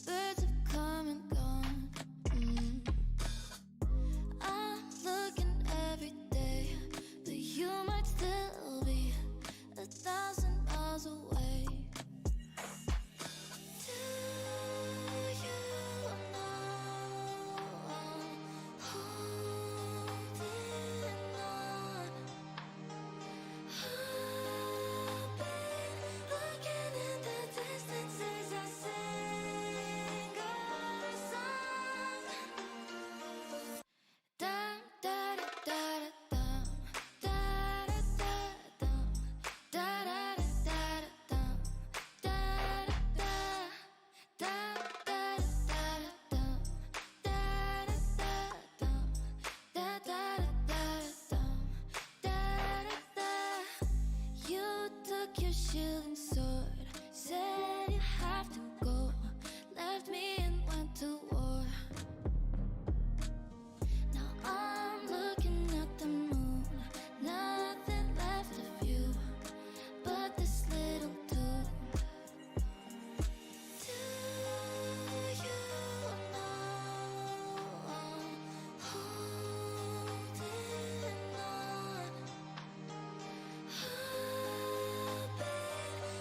birds have come and gone. I'm looking every day, but you might still be 1,000 miles away. Do you know I'm holding on? I've been looking in the distance as I sing our song. Dum da da da da dum, da da da da dum, da da da da dum, da da da dum, da da da da dum, da da da. You took your shield and sword, said you have to go, left me and went to war. Now I'm looking at the moon, nothing left of you but this little tune. Do you know I'm holding on? I've been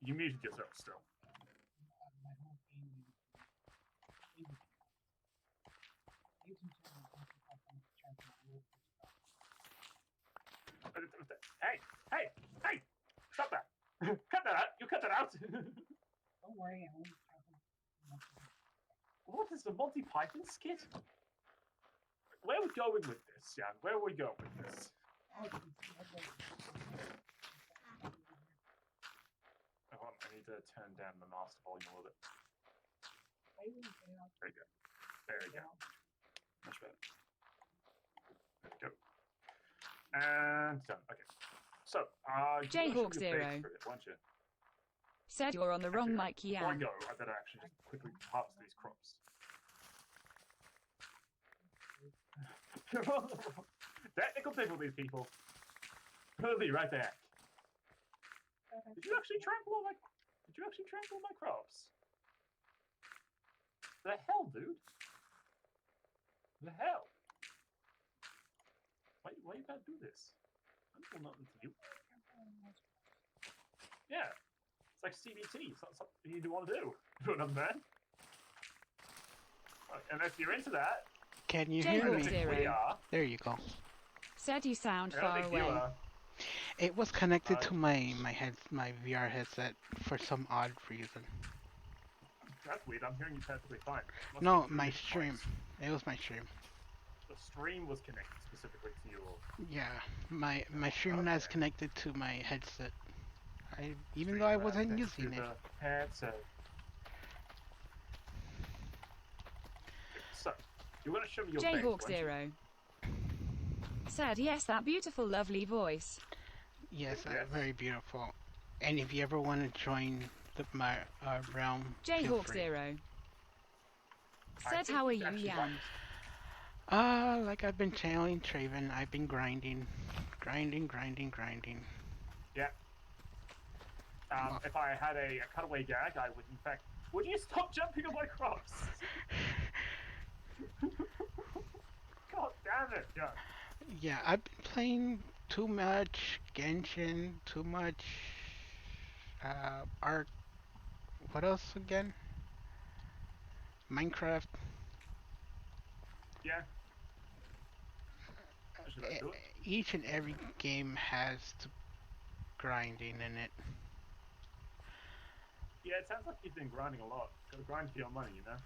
You muted yourself still. Hey, hey, hey! Stop that! Cut that out! You cut that out! Don't worry, I won't What is the Monty Python skit? Where are we going with this, Jan? Where are we going with this? Hold on, I need to turn down the master volume a little bit. There you go. There we go. Much better. There we go. And done. Okay. So, Jayhawk Zero said you're on the wrong mic, Before I Jan. go, I better actually just quickly harvest these crops. Technical difficulties, people. We'll be right back. Did you actually trample all my? Did you actually trample all my crops? The hell, dude? The hell? Why you gotta do this? I don't know nothing to you. Yeah, it's like CBT. It's not something you want to do. Do another man. And if you're into that, Can you Jayhawk hear me? Zero. we are. There you go. Said you sound I don't far think you away. are. It was connected to my VR headset for some odd reason. That's weird. I'm hearing you perfectly fine. Must No, be through my different stream. mics. It was my stream. The stream was connected specifically to you. Yeah, my stream Okay. is connected to my headset. Even Stream though I was wasn't connected using to it. the headset. So, you're going to show me your face, Jayhawk weren't you? Zero said yes, that beautiful, lovely voice. Yes, Yes. very beautiful. And if you ever want to join my realm, feel Jayhawk free. Zero I said think how are he's you, actually Jan? right. Like I've been channeling Traven, I've been grinding. Yeah. If I had a cutaway gag, I would, in fact. Would you stop jumping on my crops? God damn it, yeah. Yeah, I've been playing too much Genshin, too much Ark. What else again? Minecraft. Yeah. Should I do it? Each and every game has grinding in it. Yeah, it sounds like you've been grinding a lot. Gotta grind for your money, you know?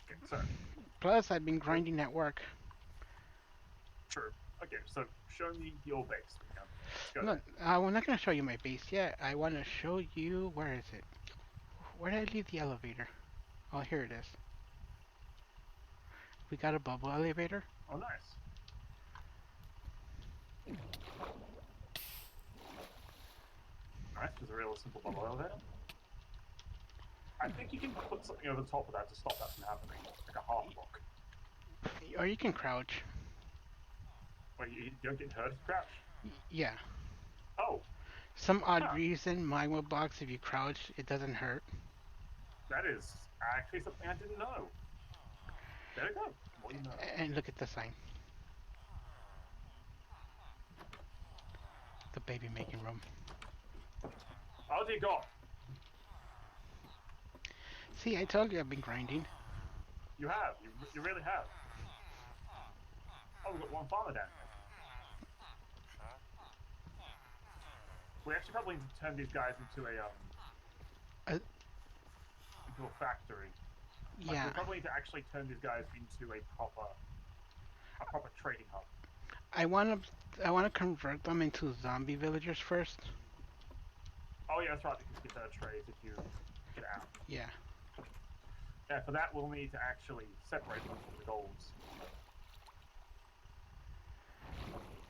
Okay, so, Plus, I've been grinding at work. true. Okay, so show me your base. Go No, ahead. I'm not gonna show you my base yet. I want to show you, where is it? Where did I leave the elevator? Oh, here it is. We got a bubble elevator. Oh, nice. Nice, just a real simple bubble elevator. I think you can put something over the top of that to stop that from happening, like a half block. Or you can crouch. Where you don't get hurt if you crouch. Yeah. Oh, Some odd Huh. reason, magma blocks, if you crouch, it doesn't hurt. that is actually something I didn't know. There you go. What do you know? And look at the sign. The baby making room. Oh dear God. See, I told you I've been grinding. You have. You really have. Oh, we've got one farmer down here. We actually probably need to turn these guys into a factory. Like, Yeah, we probably need to actually turn these guys into a proper trading hub. I wanna convert them into zombie villagers first. Oh yeah, that's right. Because you get better trades if you get out. Yeah. Yeah, for that we'll need to actually separate them from the golems.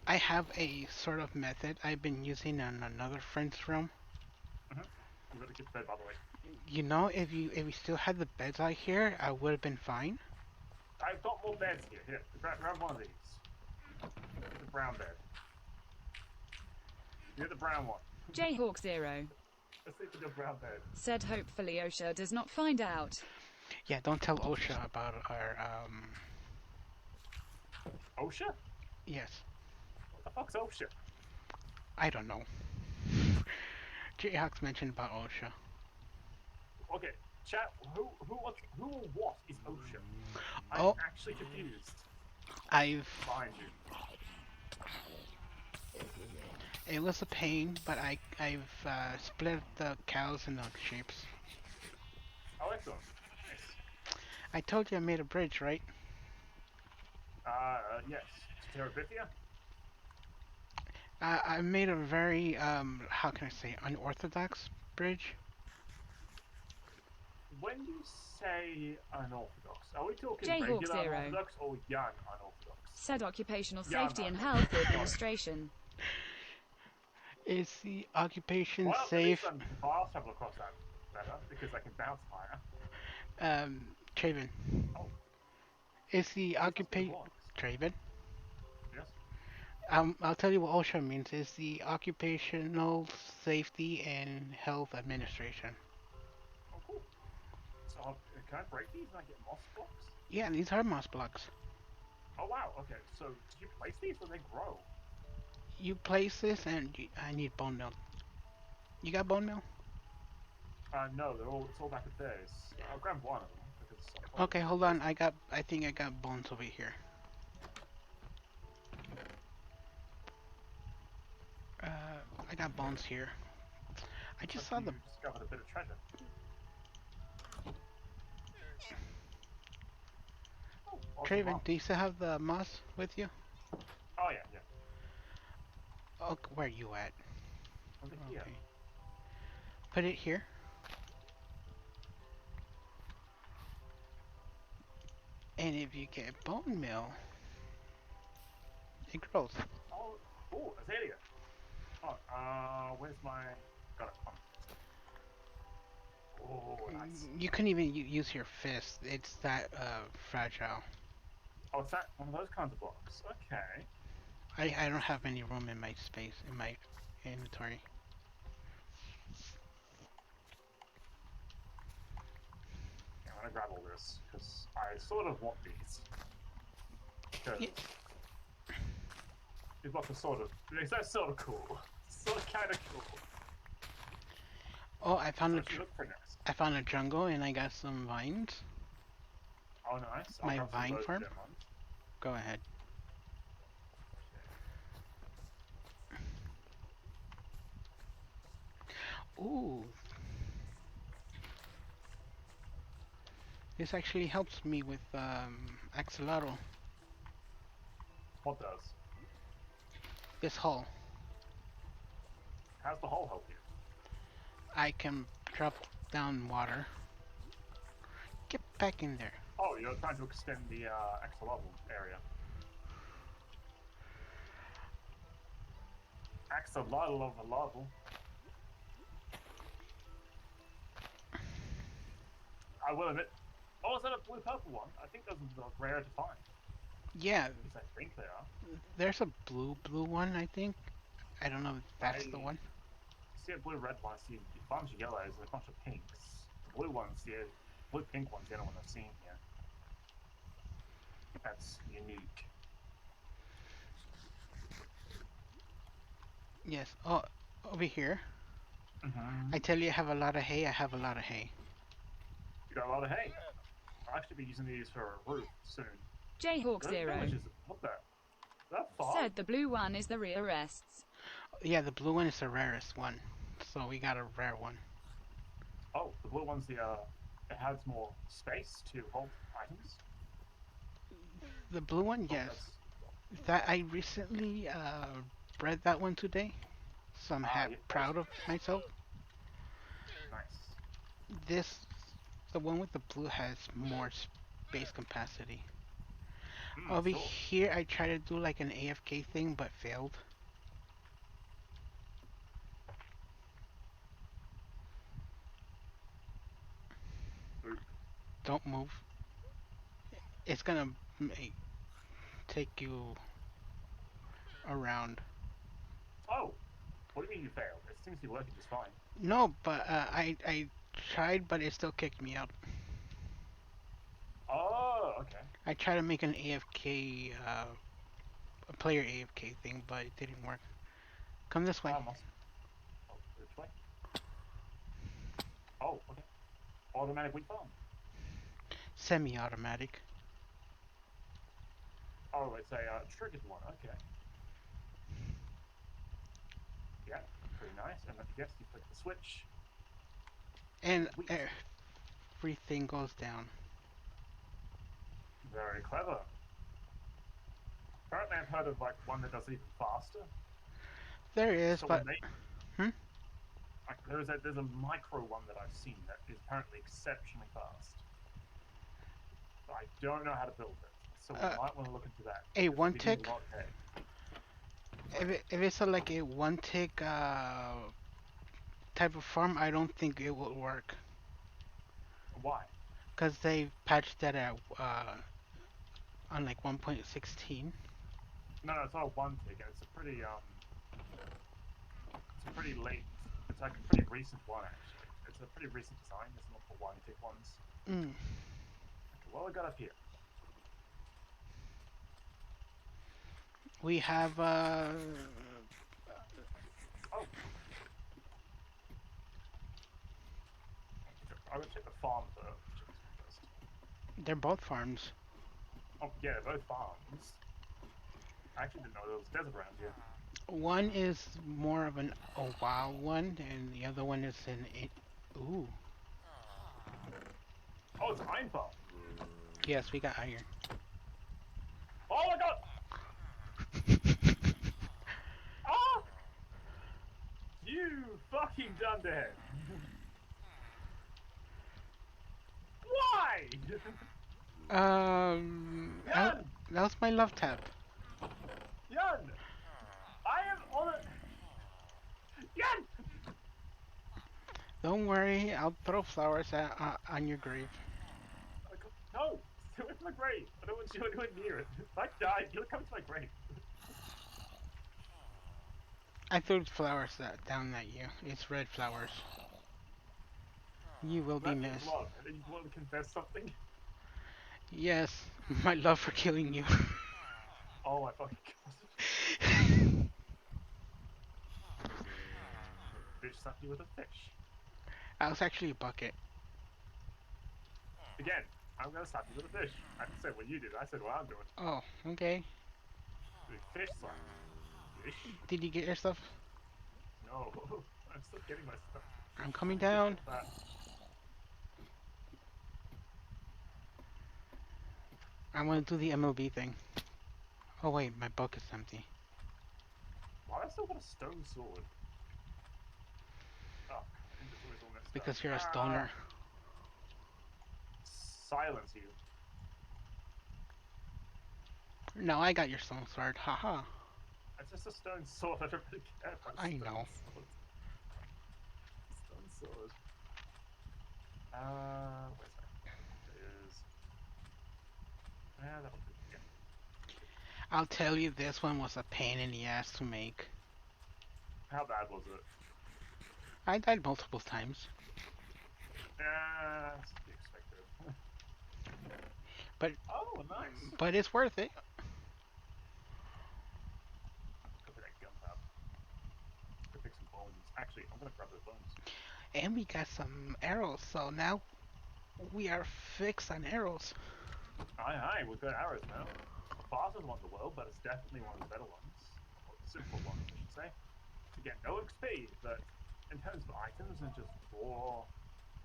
I have a sort of method I've been using on another friend's room. We've got to get to bed, by the way. You know, if we still had the beds out here, I would have been fine. I've got more beds here. Here, grab one of these. Get the brown bed. Get the brown one. Jayhawk Zero Let's see the brown bed. said hopefully OSHA does not find out. Yeah, don't tell OSHA about our OSHA? yes. What the fuck's OSHA? I don't know. Jayhawks mentioned about OSHA. Okay, chat. Who or what is OSHA? I'm Oh. actually confused. I've Behind you. It was a pain, but I've split the cows into shapes. Oh, excellent. Nice. I told you I made a bridge, right? Yes. To Terabithia? I made a very how can I say, unorthodox bridge. When you say unorthodox, are we talking Jayhawk regular Zero. unorthodox or young unorthodox? Said Occupational Young Safety and unorthodox. Health Sorry. Administration. Is the occupation Well, at least safe? I'm fast travel across that better because I can bounce higher. Traven. Oh, Is the these must be the occupation blocks. Traven? Yes. I'll tell you what OSHA means. Is the Occupational Safety and Health Administration. Oh, cool. So can I break these and I get moss blocks? Yeah, these are moss blocks. Oh wow. Okay. So did you place these or they grow? You place this, and I need bone meal. You got bone meal? No, it's all back upstairs. I'll grab one of them because. Okay, hold on. I think I got bones over here. I got bones here. I just saw You them. discovered a bit of treasure. Oh, awesome Traven, moss. do you still have the moss with you? Oh yeah, yeah. Oh, where are you at? Over here. Okay. Put it here. And if you get bone meal, it grows. Oh, azalea. Oh, where's my? Got it. Oh, nice. You couldn't even use your fist. It's that fragile. Oh, it's that one of those kinds of blocks. Okay. I don't have any room in my space in my inventory. Yeah, I'm gonna grab all this because I sort of want these. Because Yeah. these blocks are sort of. They're sort of cool. Sort of kind of cool. Oh, I found So she looks pretty nice. I found a jungle and I got some vines. Oh, nice. I'll My grab some of vine those farm? gem ones. Go ahead. Ooh. This actually helps me with Axolotl. What does? This hole. How's the hole help you? I can drop down water. Get back in there. Oh, you're trying to extend the axolotl area. Axolotl of a level. I will admit. Oh, is that a blue purple one? I think those are rare to find. Yeah, At least I think they are. there's a blue one, I think. I don't know if that's the one. See a blue red one, I see a bunch of yellows and a bunch of pinks. The blue one's the blue pink one's the only one I've seen here. That's unique. Yes. Oh, over here. I tell you, I have a lot of hay. I have a lot of hay. You got a lot of hay. I'll actually be using these for a roof soon. Jayhawk Those Zero. villages, what the? Is that far? Said the blue one is the rear rests. Yeah, the blue one is the rarest one. So we got a rare one. Oh, the blue one's the it has more space to hold items. The blue one, Oh, yes. that's- That I recently bred that one today. So I'm yeah, proud of myself. Nice. The one with the blue has more space capacity. Mm, Over sure. here, I tried to do like an AFK thing, but failed. Oop. Don't move. It's gonna take you around. Oh, what do you mean you failed? It seems to be working just fine. No, but I tried, but it still kicked me out. Oh, okay. I tried to make an AFK, a player AFK thing, but it didn't work. Come this way. Oh, which way? Oh, okay. Automatic wheat farm. Semi-automatic. Oh, it's a triggered one. Okay. Yeah, pretty nice. And then yes, you click the switch. And Wheat. everything goes down. Very clever. Apparently, I've heard of like one that does it even faster. There is, So but when they, Hmm? like, there's a micro one that I've seen that is apparently exceptionally fast. But I don't know how to build it, so we might want to look into that. a because one we need tick. a lot of hay. If it's like a one tick type of farm, I don't think it will work. Why? Because they patched that at on like 1.16. No, it's not a one tick, and it's a pretty late. It's like a pretty recent one actually. It's a pretty recent design. It's not the one tick ones. Mm. Okay, what we got up here? We have Oh, I'm gonna check the farm first. Check this one first. they're both farms. Oh yeah, they're both farms. I actually didn't know there was desert around here. One is more of a wild one, and the other one is ooh. Oh, it's an iron farm. Yes, we got iron. Oh my god! Ah! You fucking dunderhead! Why? That was my love tap. Yun! I am on it! Yun! Don't worry, I'll throw flowers on your grave. No! Stay away from my grave! I don't want you anywhere near it. If I die, you're coming to my grave. I threw flowers down at you. It's red flowers. You will be That's missed. love. And then you want to confess something? Yes, my love for killing you. Oh my fucking god. Fish stuck you with a fish. I was actually a bucket. Again, I'm gonna slap you with a fish. I didn't say what you did, I said what I'm doing. Oh, okay. The fish slap. Fish? Did you get your stuff? No. I'm still getting my stuff. I'm coming down. I want to do the MLB thing. Oh wait, my bucket's empty. Why have I still got a stone sword? Oh, inventory's all messed Because up. you're a stoner. Silence you. No, I got your stone sword. Haha. It's just a stone sword. I don't really care about I stone know. sword. Stone sword. Where's that? There it is. Yeah, that'll do. Yeah. I'll tell you, this one was a pain in the ass to make. How bad was it? I died multiple times. That's to be expected. But- oh, nice. But it's worth it. Go for that gunpowder. Go pick some bones. Actually, I'm gonna grab those bones. And we got some arrows, so now we are fixed on arrows. Aye, we've got arrows now. The fastest one in the world, but it's definitely one of the better ones. Or the simple ones, I should say. Again, no XP, but in terms of items and just raw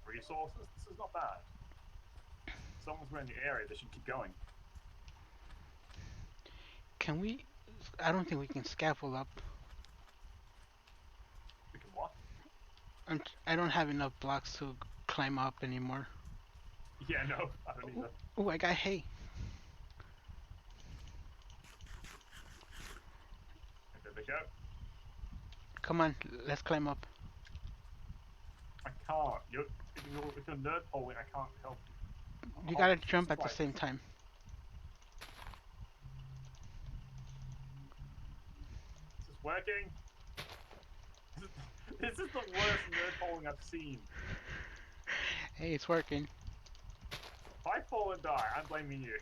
resources, this is not bad. Someone's around the area, they should keep going. Can we? I don't think we can scaffold up. We can what? I don't have enough blocks to climb up anymore. Yeah, no, I don't either. Oh, I got hay. And there they go. Come on, let's climb up. I can't. If you're nerd polling, I can't help you. You gotta jump at the same time. Is this working? This is the worst nerd polling I've seen. Hey, it's working. If I fall and die, I'm blaming you.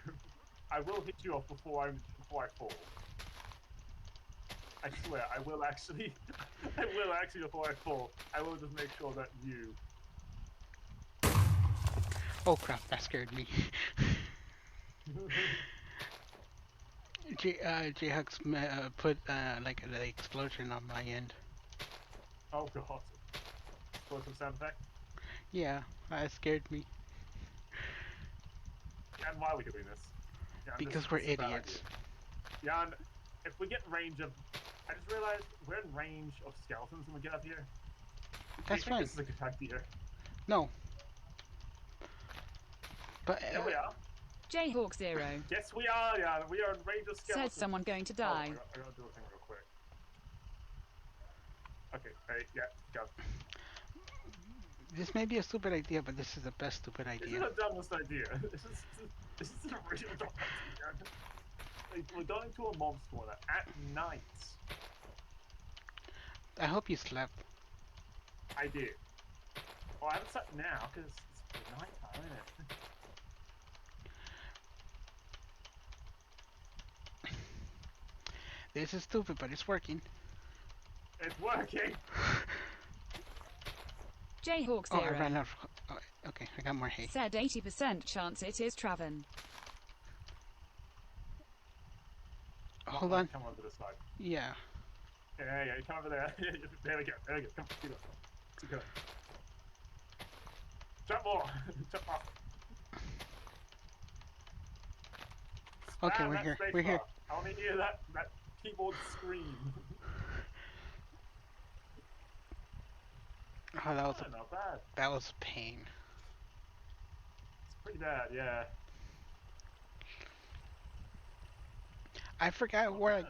I will hit you off before I fall. I swear, I will actually before I fall, I will just make sure that you Oh crap, that scared me. J-Hux put like the explosion on my end. Oh god. Explosive sound effect. Yeah, that scared me. Yeah, and why are we doing this? Yeah, Because we're this is a bad idiots. idea. Yeah, and if we get range of... I just realized we're in range of skeletons when we get up here. Do That's you think fine. this is a good idea? No. But Yeah, we are. Jayhawk Zero. Yes, we are, yeah. We are in range of skeletons. Said someone going to Oh, die. I gotta do a thing real quick. Okay, hey, yeah, go. this may be a stupid idea, but this is the best stupid This idea. is the dumbest idea. This is a real dumb idea. Like, we're going to a mob spawner at night. I hope you slept. I did. Well, I haven't slept now because it's night time, isn't it? This is stupid, but it's working. It's working. Jayhawk Oh, I Zero. ran out. Oh, okay, I got more hay. Said 80% chance it is Traven. Hold on. Come over this side. Yeah. Yeah, you come over there. There we go. There we go. Come, keep going. Keep going. Jump more. Jump off. Okay, Spam we're that here. space We're here. bar. I want to hear that keyboard scream. Oh, that was Not bad. that was pain. It's pretty bad, yeah. I forgot where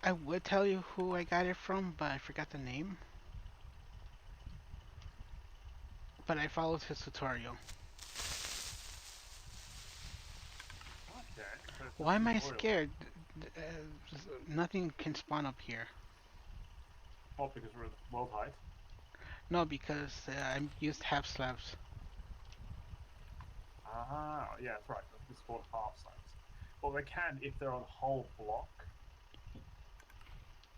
I would tell you who I got it from, but I forgot the name. But I followed his tutorial. Okay. So it's Why am I tutorial. scared? Nothing can spawn up here. Oh, because we're at world height. No, because I used half slabs. Ah, yeah, that's right. It's spawn half slabs. Well, they can if they're on whole block.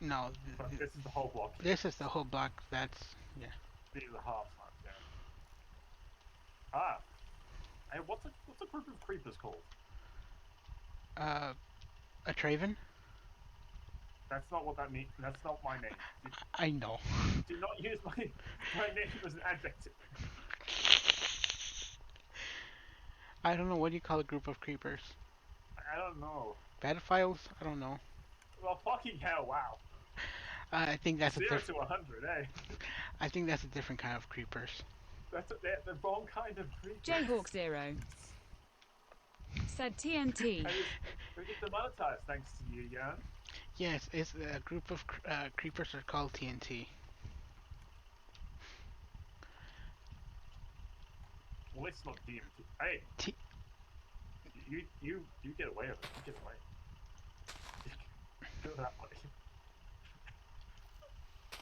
No, But this is the whole block. this is the whole block. That's yeah. These are half slabs, yeah. Ah. Hey, what's a group of creepers called? A Traven. That's not what that means. That's not my name. I know. Do not use my name as an adjective. I don't know what do you call a group of creepers. I don't know. Pedophiles? I don't know. Well, fucking hell! Wow. I think that's 0 a to 100, eh? I think that's a different kind of creepers. They're the wrong kind of creeper. Jayhawk Zero. Said TNT. We get demonetized thanks to you, Jan. Yes, it's a group of creepers are called TNT. Well, it's not DMT. Hey, T you get away with it. You get away. Go that way.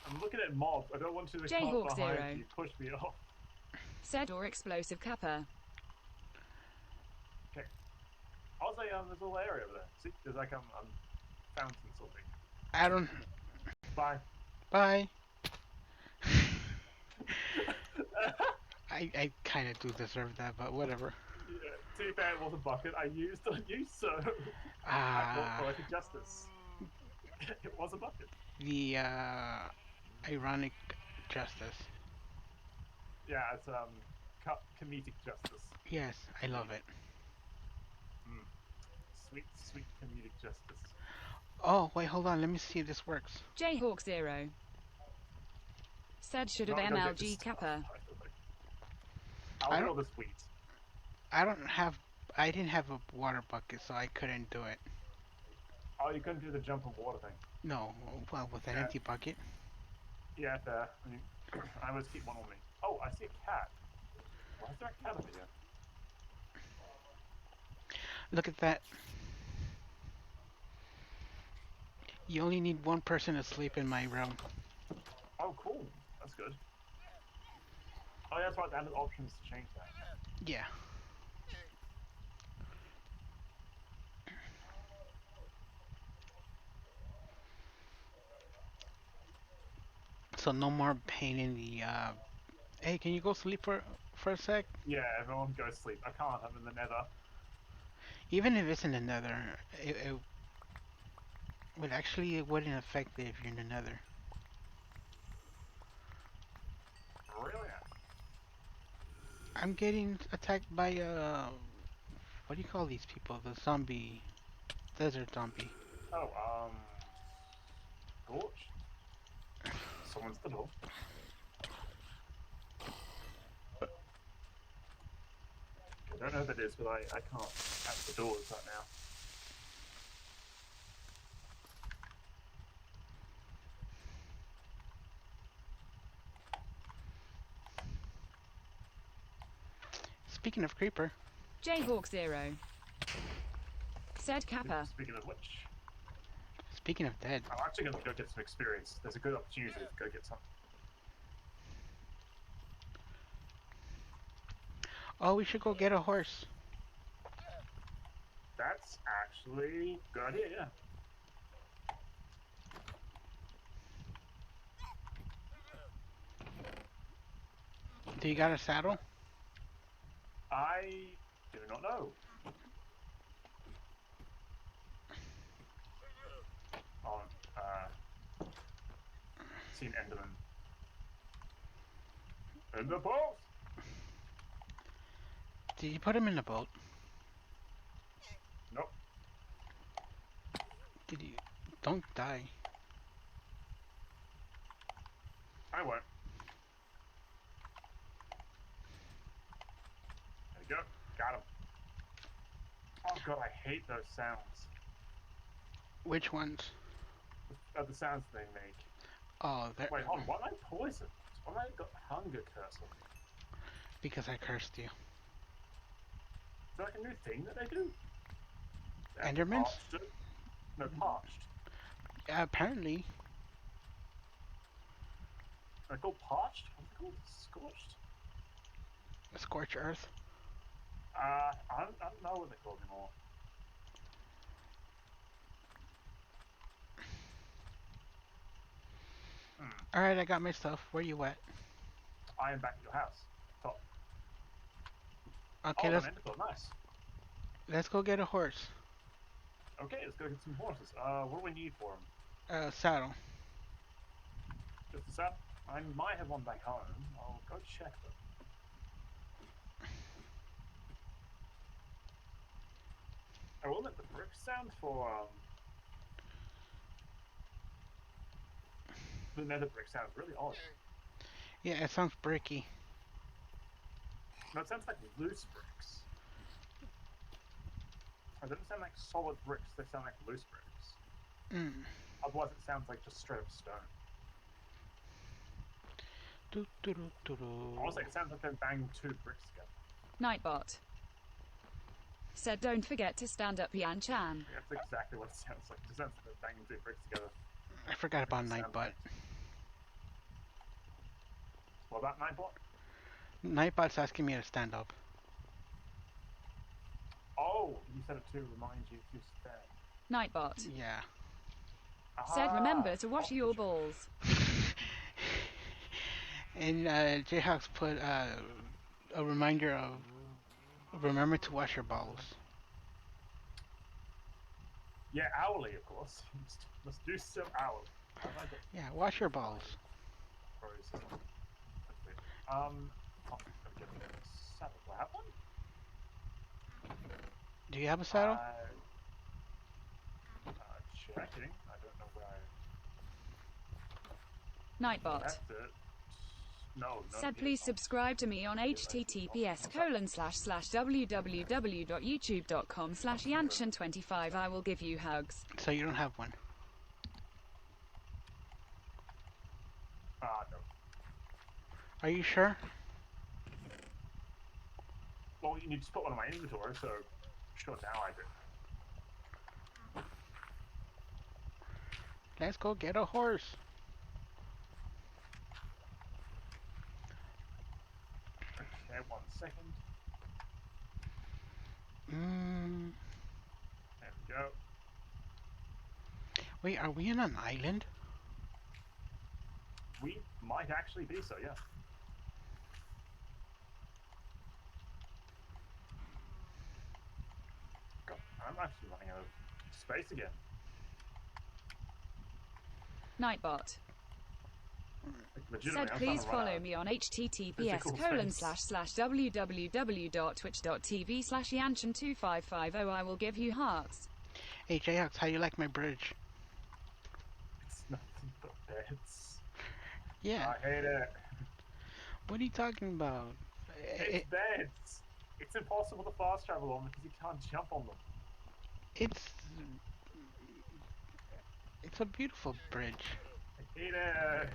I'm looking at mobs. I don't want you to come Jayhawk up behind Zero. you. Push me off. Said or explosive kappa. Okay. I'll say there's a little area over there. See, there's like fountain something. I don't. Bye. Bye. I kind of do deserve that, but whatever. Yeah, to be fair, it was a bucket I used on you, so I Ah, fought poetic justice. It was a bucket. the ironic justice. Yeah, it's comedic justice. Yes, I love it. Sweet, sweet comedic justice. Oh, wait, hold on. Let me see if this works. Jayhawk Zero. Said should have Not gonna get this MLG stuff, kappa. by the way. I'll I do don't- all this wheat. I didn't have a water bucket, so I couldn't do it. Oh, you couldn't do the jump and water thing. No, well, with an Yeah. empty bucket. Yeah, fair. I mean, I always keep one on me. Oh, I see a cat. Why is there a cat over here? Look at that. You only need one person to sleep in my realm. Oh, cool. That's good. Oh, yeah, that's right. They have options to change that. Yeah. So no more pain in the. Hey, can you go sleep for a sec? Yeah, everyone go sleep. I can't, I'm in the nether. Even if it's in the nether, it would actually, it wouldn't affect it if you're in the nether. Brilliant. I'm getting attacked by, what do you call these people? The zombie, desert zombie. Oh, Scorch? Someone's at the door. I don't know who that is, but I can't at the doors right now. Speaking of creeper, Jayhawk0 said Kappa. Speaking of which, speaking of dead, I'm actually going to go get some experience. There's a good opportunity to go get some. oh, we should go get a horse. That's actually a good idea, yeah. Do you got a saddle? I do not know. Oh, seen Enderman. In the boat! Did you put him in the boat? Nope. Did you? Don't die. I won't. There you go. Got him. Oh god, I hate those sounds. Which ones? The sounds they make. Oh, they're... Wait, hold on. Why am I poisoned? Why have I got hunger curse on me? Because I cursed you. Is that like a new thing that they do? Endermans? Parched it? No, parched. Yeah, apparently. They're called parched? What's it called? Scorched? Scorch Earth. I don't know what they're called anymore. Alright, I got my stuff. Where you at? I am back at your house. Top. Okay, Oh, an ender pearl. Nice. let's go get a horse. Okay, let's go get some horses. What do we need for them? Saddle. Just a saddle? I might have one back home. I'll go check them. I will let the brick sound for, the nether brick sounds really odd. Yeah, it sounds bricky. No, it sounds like loose bricks. It doesn't sound like solid bricks, they sound like loose bricks. Otherwise it sounds like just straight up stone. Honestly, it sounds like they're banging two bricks together. Nightbot said don't forget to stand up Yan Chan. That's exactly what it sounds like. It sounds like they're banging two bricks together. I forgot about Nightbot. What about Nightbot? Nightbot's asking me to stand up. Oh, you said it to remind you to stand. Nightbot Yeah. said remember to wash your balls. And Jayhawks put a reminder of remember to wash your balls. Yeah, hourly, of course. Let's do some hourly. I like it. Yeah, wash your balls. Oh, gotta get a saddle. Do I have one? Do you have a saddle? Checking. I don't know where Nightbot that's it. No, said please subscribe to me on https://www.youtube.com/yanchan25. I will give you hugs. So you don't have one. No. Are you sure? Well, you just put one in my inventory, so sure now I do. Let's go get a horse. Okay, 1 second. There we go. Wait, are we in an island? We might actually be so, yeah. I'm actually running out of space again. Nightbot. Like, legitimately, Said I'm please starting to run follow out me on physical https://www.twitch.tv/yanchan2550. I will give you hearts. Hey Jayhawks, how you like my bridge? It's nothing but beds. Yeah. I hate it. What are you talking about? It's beds. It's impossible to fast travel on because you can't jump on them. It's a beautiful bridge. I hate it.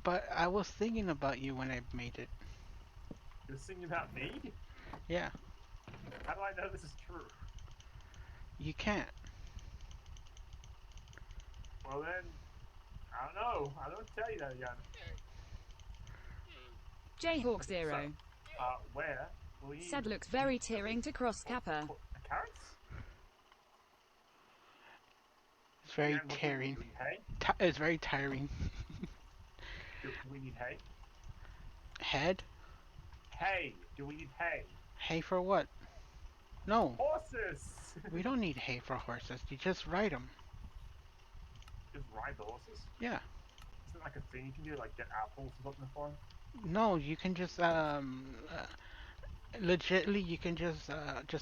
But I was thinking about you when I made it. You're singing about me? Yeah. How do I know this is true? You can't. Well then, I don't know. I don't tell you that again. Jayhawk So, 0. where will you... Said looks very tearing to cross Kappa. Carrots? It's very Yeah, what do we need? tearing. Do we need hay? It's very tiring. Do we need hay? Head? Hay! Do we need hay? Hay for what? No. Horses! We don't need hay for horses. You just ride them. Just ride the horses? Yeah. Isn't it like a thing you can do, like get apples or something for them? No, you can just legitly you can just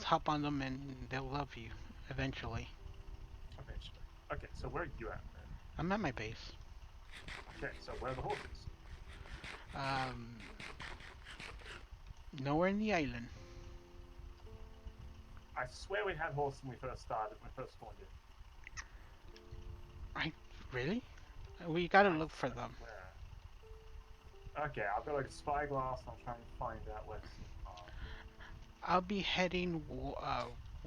hop on them and they'll love you eventually. Eventually. Okay, so where are you at then? I'm at my base. Okay, so where are the horses? Nowhere in the island. I swear we had horses when we first started, when we first spawned in. Really? We gotta look for them. Where? Okay, I've got like a spyglass and I'll try and find out where some are. I'll be heading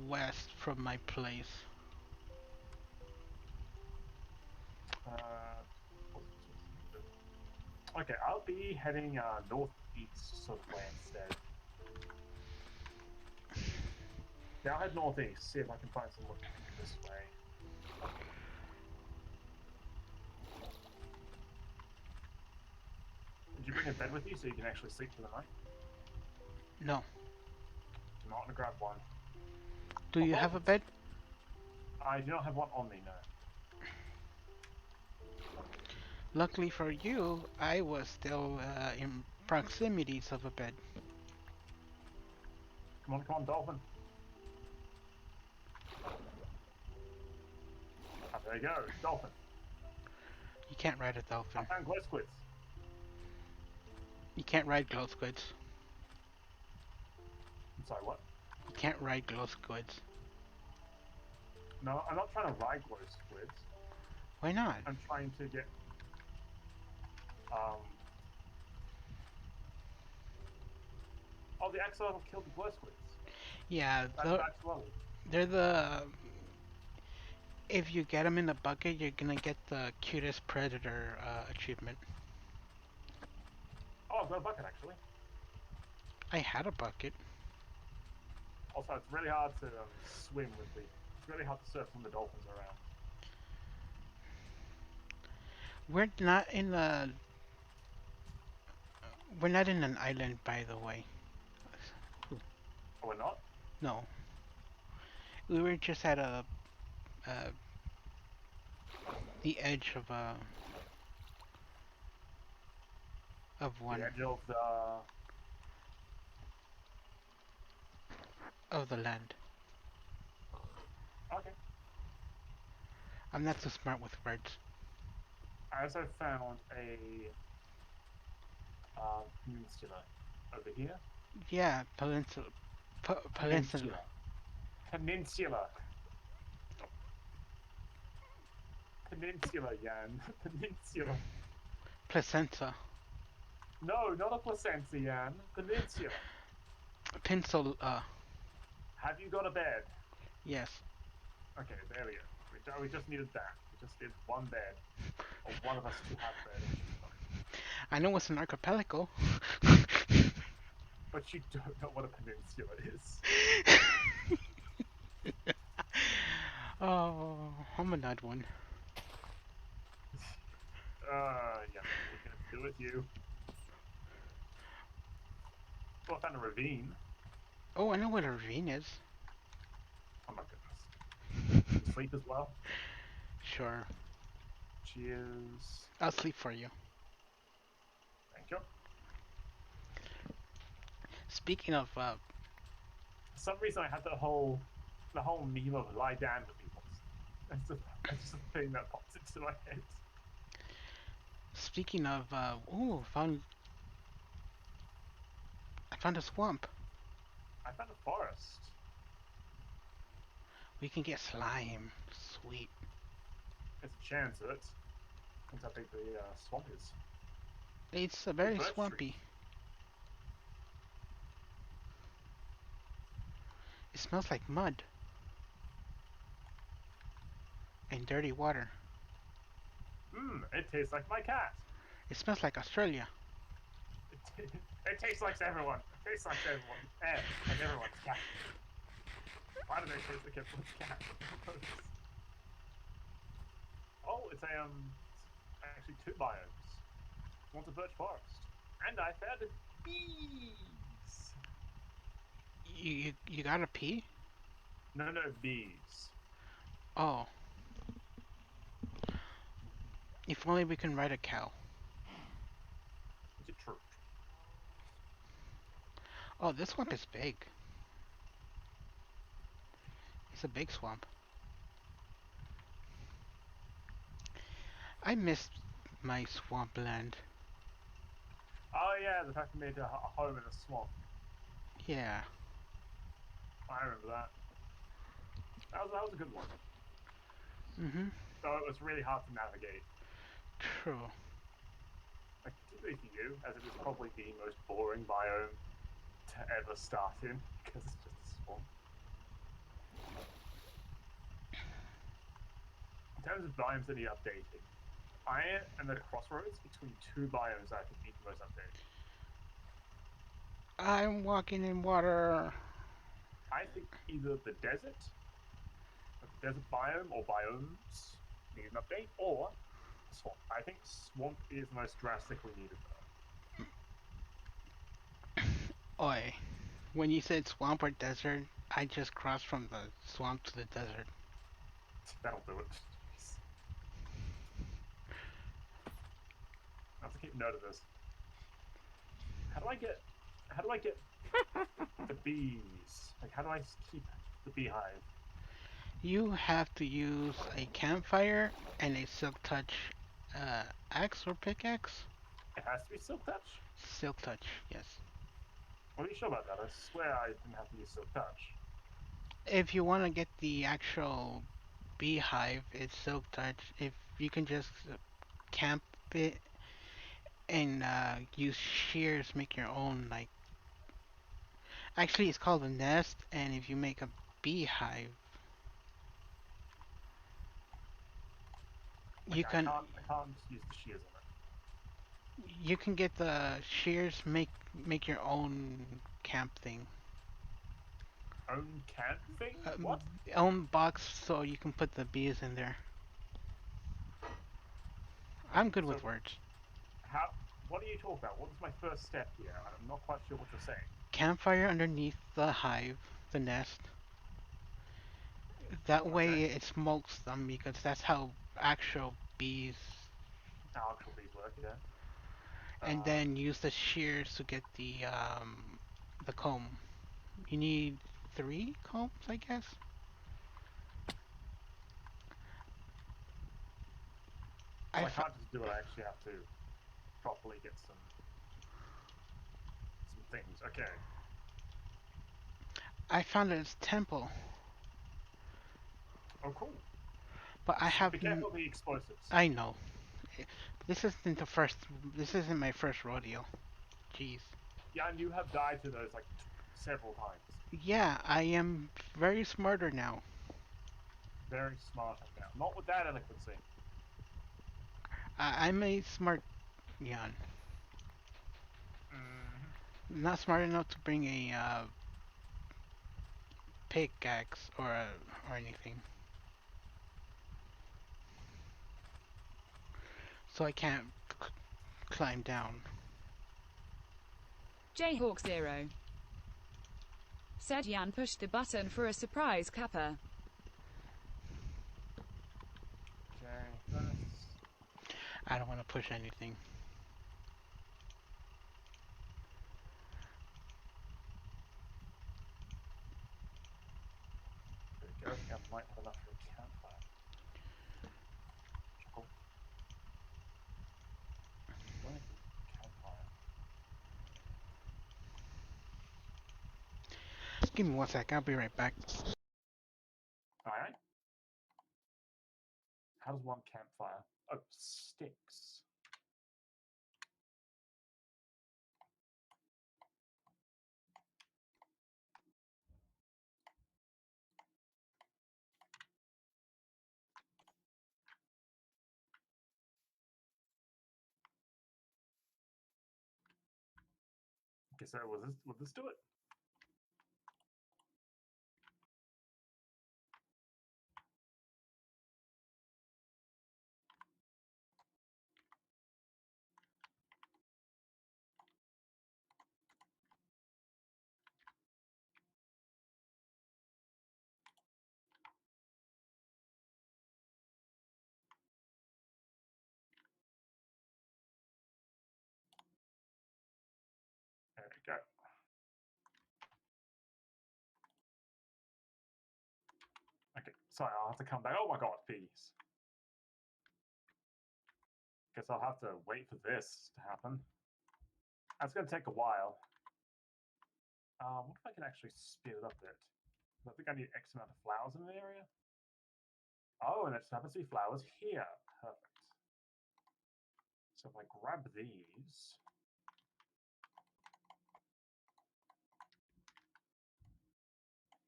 west from my place. Okay, I'll be heading northeast sort of way instead. Yeah, I'll head northeast, see if I can find some looking this way. Did you bring a bed with you so you can actually sleep for the night? No. I'm not gonna grab one. Do you have a bed? I do not have one on me, no. Luckily for you, I was still in proximities of a bed. Come on, dolphin. Oh, there you go, dolphin. You can't ride a dolphin. I found glow squids. You can't ride glow squids. I'm sorry, what? You can't ride glow squids. No, I'm not trying to ride glow squids. Why not? I'm trying to get... Oh, the axolotl killed the glow squids. Yeah, That's axolotl. they're the... If you get them in the bucket, you're gonna get the cutest predator achievement. Oh, I've got a bucket, actually. I had a bucket. Also, it's really hard to swim with the... It's really hard to surf when the dolphins are around. We're not in the... We're not in an island, by the way. Oh, we're not? No. We were just at the edge of one. The edge of the... Of the land. Okay. I'm not so smart with words. I also found a... peninsula over here. Yeah, peninsula. Peninsula. Peninsula. Peninsula, Jan. Peninsula. Placenta. No, not a placenta, Jan. Peninsula. Pencil. Have you got a bed? Yes. Okay, there we go. We just needed that. We just need one bed. Or one of us to have bed. I know it's an archipelago. But you don't know what a peninsula is. Oh, I'm a nut one. Yeah, what can I do with you? Well, I found a ravine. Oh, I know what a ravine is. Oh my goodness. You sleep as well? Sure. Cheers. I'll sleep for you. Thank you. Speaking of, For some reason, I had the whole meme of lie down to people. It's just a thing that pops into my head. ooh, I found a swamp. I found a forest. We can get slime. Sweet. There's a chance of it. Depends how big the swamp is. It's a Big very birch swampy. tree. It smells like mud and dirty water. It tastes like my cat. It smells like Australia. It tastes like everyone. It tastes like everyone. Like everyone's cat. Why do they taste like everyone's cat? Oh, it's actually 2 biomes. One's a birch forest, and I found a bees. You gotta pee? No, bees. Oh. If only we can ride a cow. Is it true? Oh, this swamp is big. It's a big swamp. I miss my swampland. Oh yeah, the fact we made a home in a swamp. Yeah. I remember that. That was a good one. Mm-hmm. Though it was really hard to navigate. True. Like, particularly for you, as it was probably the most boring biome to ever start in, because it's just a swamp. In terms of biomes that need updating, I am at a crossroads between 2 biomes that I think need the most updating. I'm walking in water. I think either the desert biome or biomes need an update, or swamp. I think swamp is the most drastically needed though. Oi. When you said swamp or desert, I just crossed from the swamp to the desert. That'll do it. I have to keep note of this. How do I get the bees? Like, how do I keep the beehive? You have to use a campfire and a silk touch axe or pickaxe? It has to be silk touch? Silk touch, yes. What are you sure about that? I swear I didn't have to use silk touch. If you want to get the actual beehive, it's silk touch. If you can just camp it and use shears, make your own, like, actually it's called a nest, and if you make a beehive, Like, you I can can't use the shears on it. you can get the shears, make your own camp thing. Own camp thing? What? Own box so you can put the bees in there. I'm good with So, words. what are you talking about? What is my first step here? I'm not quite sure what you're saying. Campfire underneath the hive, the nest. That way it smokes them because that's how actual bees. How actual bees work, yeah. And then use the shears to get the comb. You need 3 combs, I guess. So I can't just do it. I actually have to properly get some things. Okay. I found this temple, Oh, cool. but I have. Be careful of the explosives. I know. This isn't the first. This isn't my first rodeo. Jeez. Yeah, and you have died to those like several times. Yeah, I am very smarter now. Very smart now. Not with that eloquency. I'm a smart Jan. Not smart enough to bring a pickaxe or anything. So I can't climb down. Jayhawk 0 Said Jan pushed the button for a surprise kappa. Okay, first. I don't want to push anything. There we go. I think I might have enough for a campfire. Cool. Where's the campfire? Give me 1 sec, I'll be right back. Alright. How does one campfire? Oh, sticks. Okay, so will this do it? There we go. Okay, sorry, I'll have to come back. Oh my god, bees. Guess I'll have to wait for this to happen. That's going to take a while. What if I can actually speed it up a bit? I think I need X amount of flowers in an area. Oh, and it just happens to be flowers here. Perfect. So if I grab these,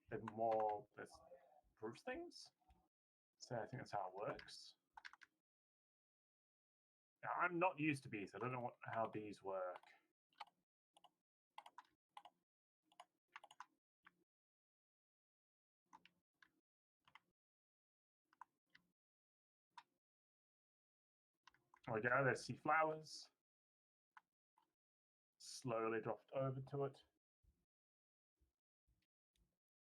they're more there's proof things. So I think that's how it works. Now, I'm not used to bees. I don't know how bees work. There we go. There's sea flowers. Slowly dropped over to it.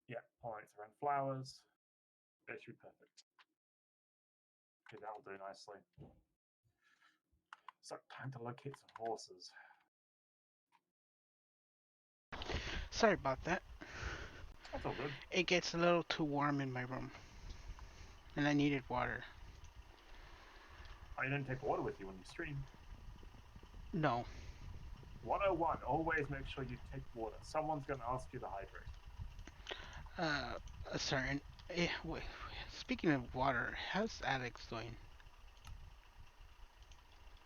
Yeah, pollinates around flowers. That should be perfect. Okay, that'll do nicely. So, time to locate some horses. Sorry about that. That's all good. It gets a little too warm in my room. And I needed water. Oh, you didn't take water with you when you stream. No. 101, always make sure you take water. Someone's going to ask you to hydrate. A certain... wait, speaking of water, how's Alex doing?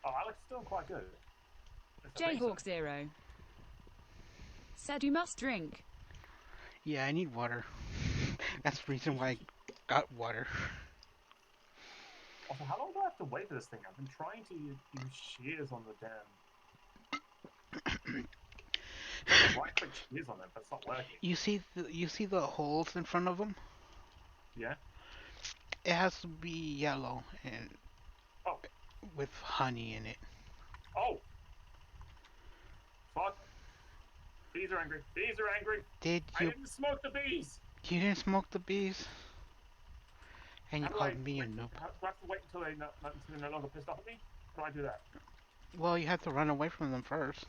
Oh, Alex is doing quite good. Yes, I think Jayhawk so. Zero. Said you must drink. Yeah, I need water. That's the reason why I got water. Also, how long do I have to wait for this thing? I've been trying to use shears on the damn... right-click shears on it, but it's not working. You see the holes in front of them? Yeah? It has to be yellow and Oh. with honey in it. Oh! Fuck. Bees are angry. Bees are angry. I didn't smoke the bees! You didn't smoke the bees? And you How do called I me a wait- noob. Do I have to wait until they're no longer pissed off at me? How do I do that? Well, you have to run away from them first.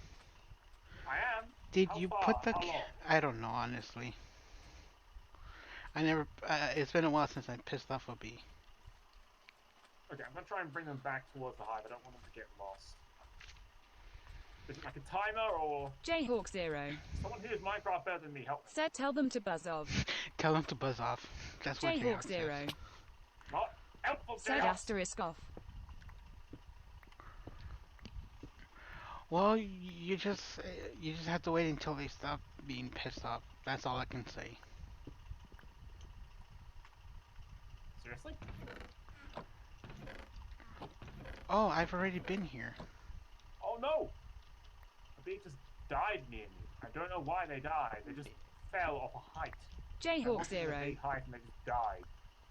I am. Did How you far? put the... How long? I don't know, honestly. I never... it's been a while since I pissed off a bee. Okay, I'm gonna try and bring them back towards the hive. I don't want them to get lost. Is it like a timer or Jayhawk Zero. someone who's Minecraft better than me? Help me. Said tell them to buzz off. Tell them to buzz off. That's what Jayhawk says. Zero. Not helpful. Said Jayhawk. asterisk off. Well, you just have to wait until they stop being pissed off. That's all I can say. Seriously? Oh, I've already been here. Oh no! A bee just died near me. I don't know why they died. They just fell off a height. I Jayhawk walked into a Zero. big height and they just died.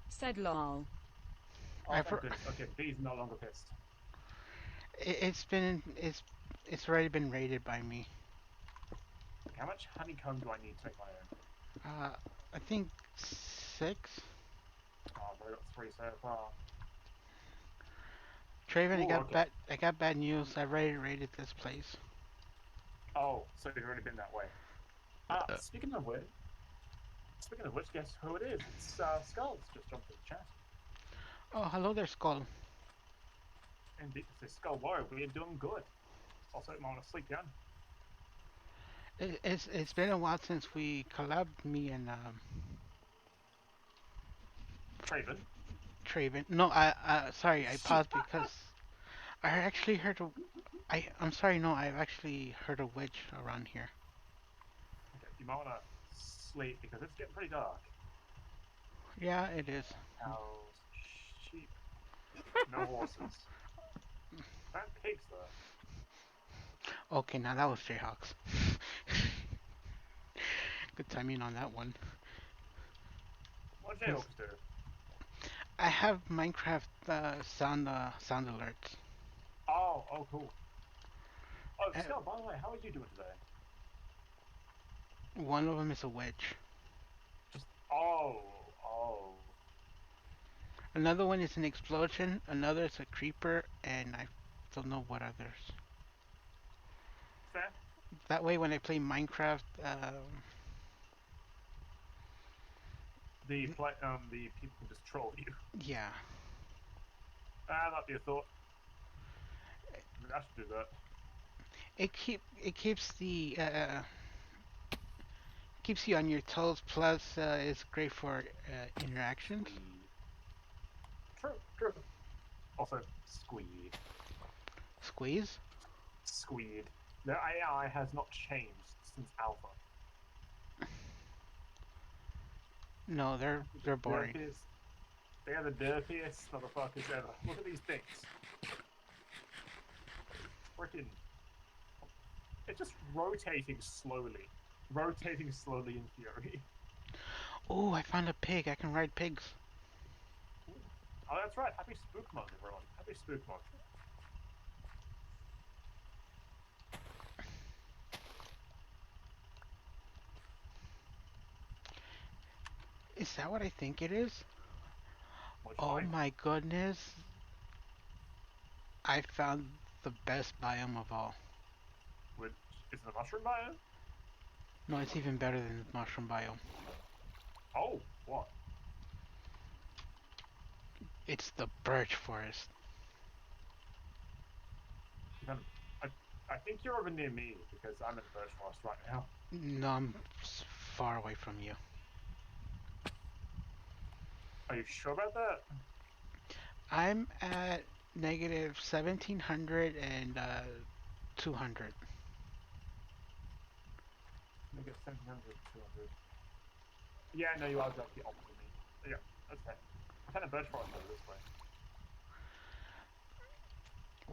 Said lol. Oh, I've thank goodness. Okay, the bee's no longer pissed. It's already been raided by me. How much honeycomb do I need to make my own? I think 6. Oh, I've only got 3 so far. Traven, Ooh, okay. I got bad news. I already raided this place. Oh, so you've already been that way. Speaking of which, guess who it is? It's Skulls just jumped in the chat. Oh, hello there, Skull. And this Skull Warrior, we're doing good. Also, I'm on a sleep down. It's been a while since we collabed, me and Traven. Traven. No, sorry, I paused because I actually heard a. I'm sorry, no, I've actually heard a witch around here. Okay, you might want to sleep because it's getting pretty dark. Yeah, it is. Cows, sheep, no horses. And pigs, though. Okay, now that was Jayhawks. Good timing on that one. What do Jayhawks do? I have Minecraft sound alerts. Oh, cool. Oh, Uh, Skull, by the way, how are you doing today? One of them is a witch. Just, oh. Another one is an explosion. Another is a creeper, and I don't know what others. Fair. That way, when I play Minecraft, The people can just troll you. yeah, That'd be a thought. I should do that. it keeps you on your toes. Plus, it's great for interactions. True. Also, Squeed. Squeeze? Squeed. The AI has not changed since Alpha. No, they're boring. They are the dirtiest motherfuckers ever. Look at these things. Freaking. It's just rotating slowly. Rotating slowly in theory. Oh, I found a pig. I can ride pigs. Oh, that's right. Happy Spook Month, everyone. Happy Spook Month. Is that what I think it is? Which Oh fine. my goodness. I found the best biome of all. Which is the mushroom biome? No, it's even better than the mushroom biome. Oh, what? It's the birch forest. I think you're over near me because I'm in the birch forest right now. No, I'm far away from you. Are you sure about that? I'm at negative 1700 and 200. Maybe 700, 200. Yeah, no, you are exactly opposite me. Yeah, that's fair. What kind of birch forest over this way?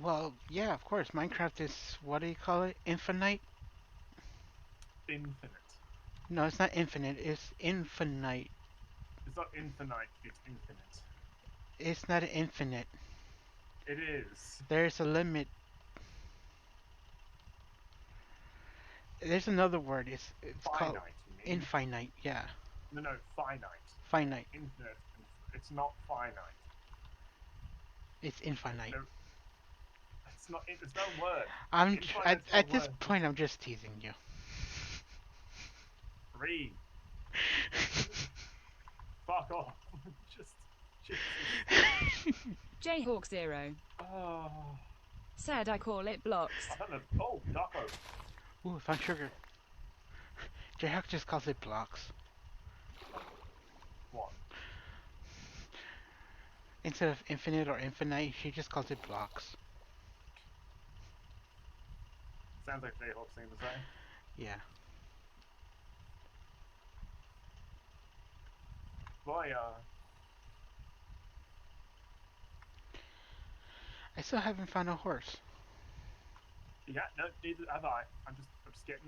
Well, yeah, of course. Minecraft is, what do you call it? Infinite? Infinite. No, it's not infinite. It's infinite. It's not infinite, it's infinite. It's not infinite. It is. There's a limit. There's another word. It's called Finite, you mean? infinite. Yeah, No, finite. finite. Infinite. It's not finite. It's infinite. No, it's not. It's no word. At this point, I'm just teasing you. Read. Fuck off. Just. Jayhawk 0 Oh. said I call it blocks. I found a. Oh, Darko. Ooh, I found sugar. Jayhawk just calls it blocks. What? Instead of infinite or infinite, she just calls it blocks. Sounds like Jayhawk thing to say. Yeah. Boy, I still haven't found a horse. yeah, no, neither have I. I'm just getting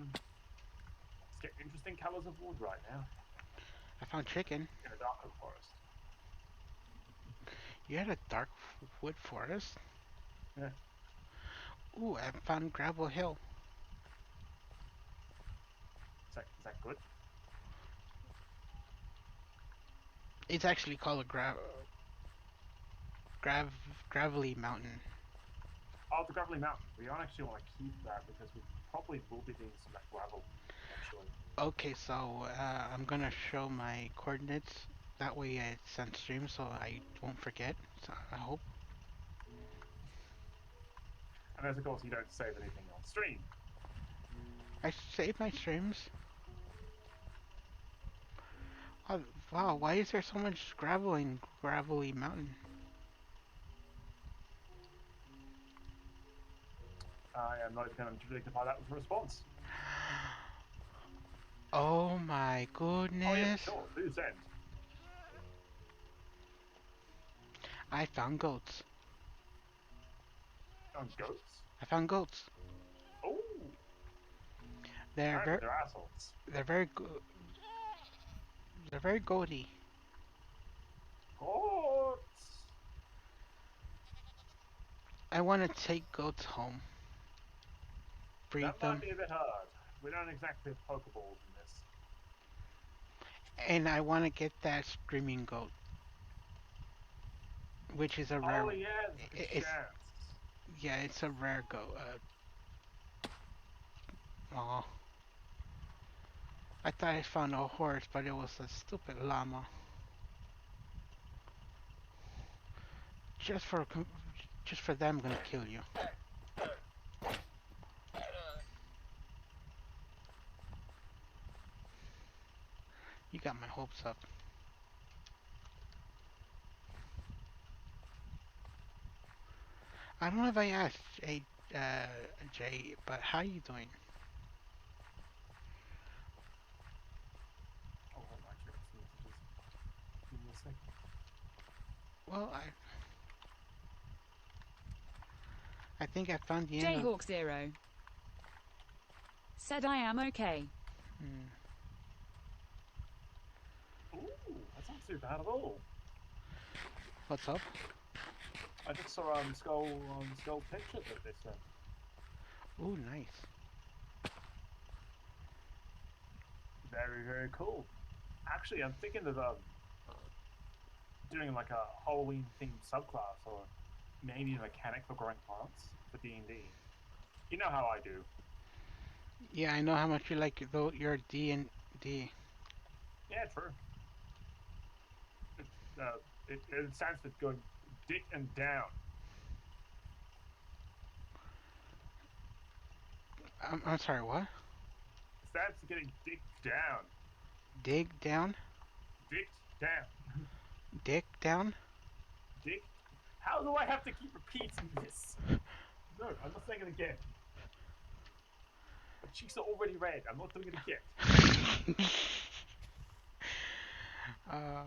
interesting colors of wood right now I found chicken. in a dark oak forest. You had a dark wood forest? Yeah. Ooh, I found Gravel Hill. Is that good? It's actually called a grav gravelly mountain. Oh, the Gravelly Mountain. We don't actually want to keep that because we probably will be doing some gravel eventually. Okay, so I'm gonna show my coordinates. That way it's on stream, so I won't forget. So I hope. And as of course, you don't save anything on stream. I save my streams. Oh, wow, why is there so much gravel in Gravelly Mountain? I am not going to rectify that with a response. Oh my Oh yeah, goodness. sure. Who's end? I found goats. Goats. I found goats. Oh, They're apparently very, they're assholes. they're very go they're very goaty. Goats. I want to take goats home. Breed That them. might be a bit hard. We don't exactly have Pokeballs in this. And I want to get that screaming goat. Which is a rare, Oh yeah, there's a good it's, chance. yeah, it's a rare goat. Aw. I thought I found a horse, but it was a stupid llama. Just for, just for them, I'm gonna kill you. You got my hopes up. I don't know if I asked Jay, but how you doing? Oh, hold on, actually, let's see what it is. Give me a second. Well, I think I found the end of... Jayhawk0 said I am okay. Hmm. Ooh, that's not too bad at all. What's up? I just saw Skull picture that they sent. Ooh, nice. Very, very cool. Actually, I'm thinking of doing like a Halloween themed subclass or maybe a mechanic for growing plants for D&D. You know how I do. Yeah, I know how much you like your D&D. Yeah, true. It stands for going dick and down. I'm sorry, what? It stands for getting dick down. Dig down? Dicked down. Dick down? Dick. How do I have to keep repeating this? No, I'm not saying it again. My cheeks are already red. I'm not doing it again. uh,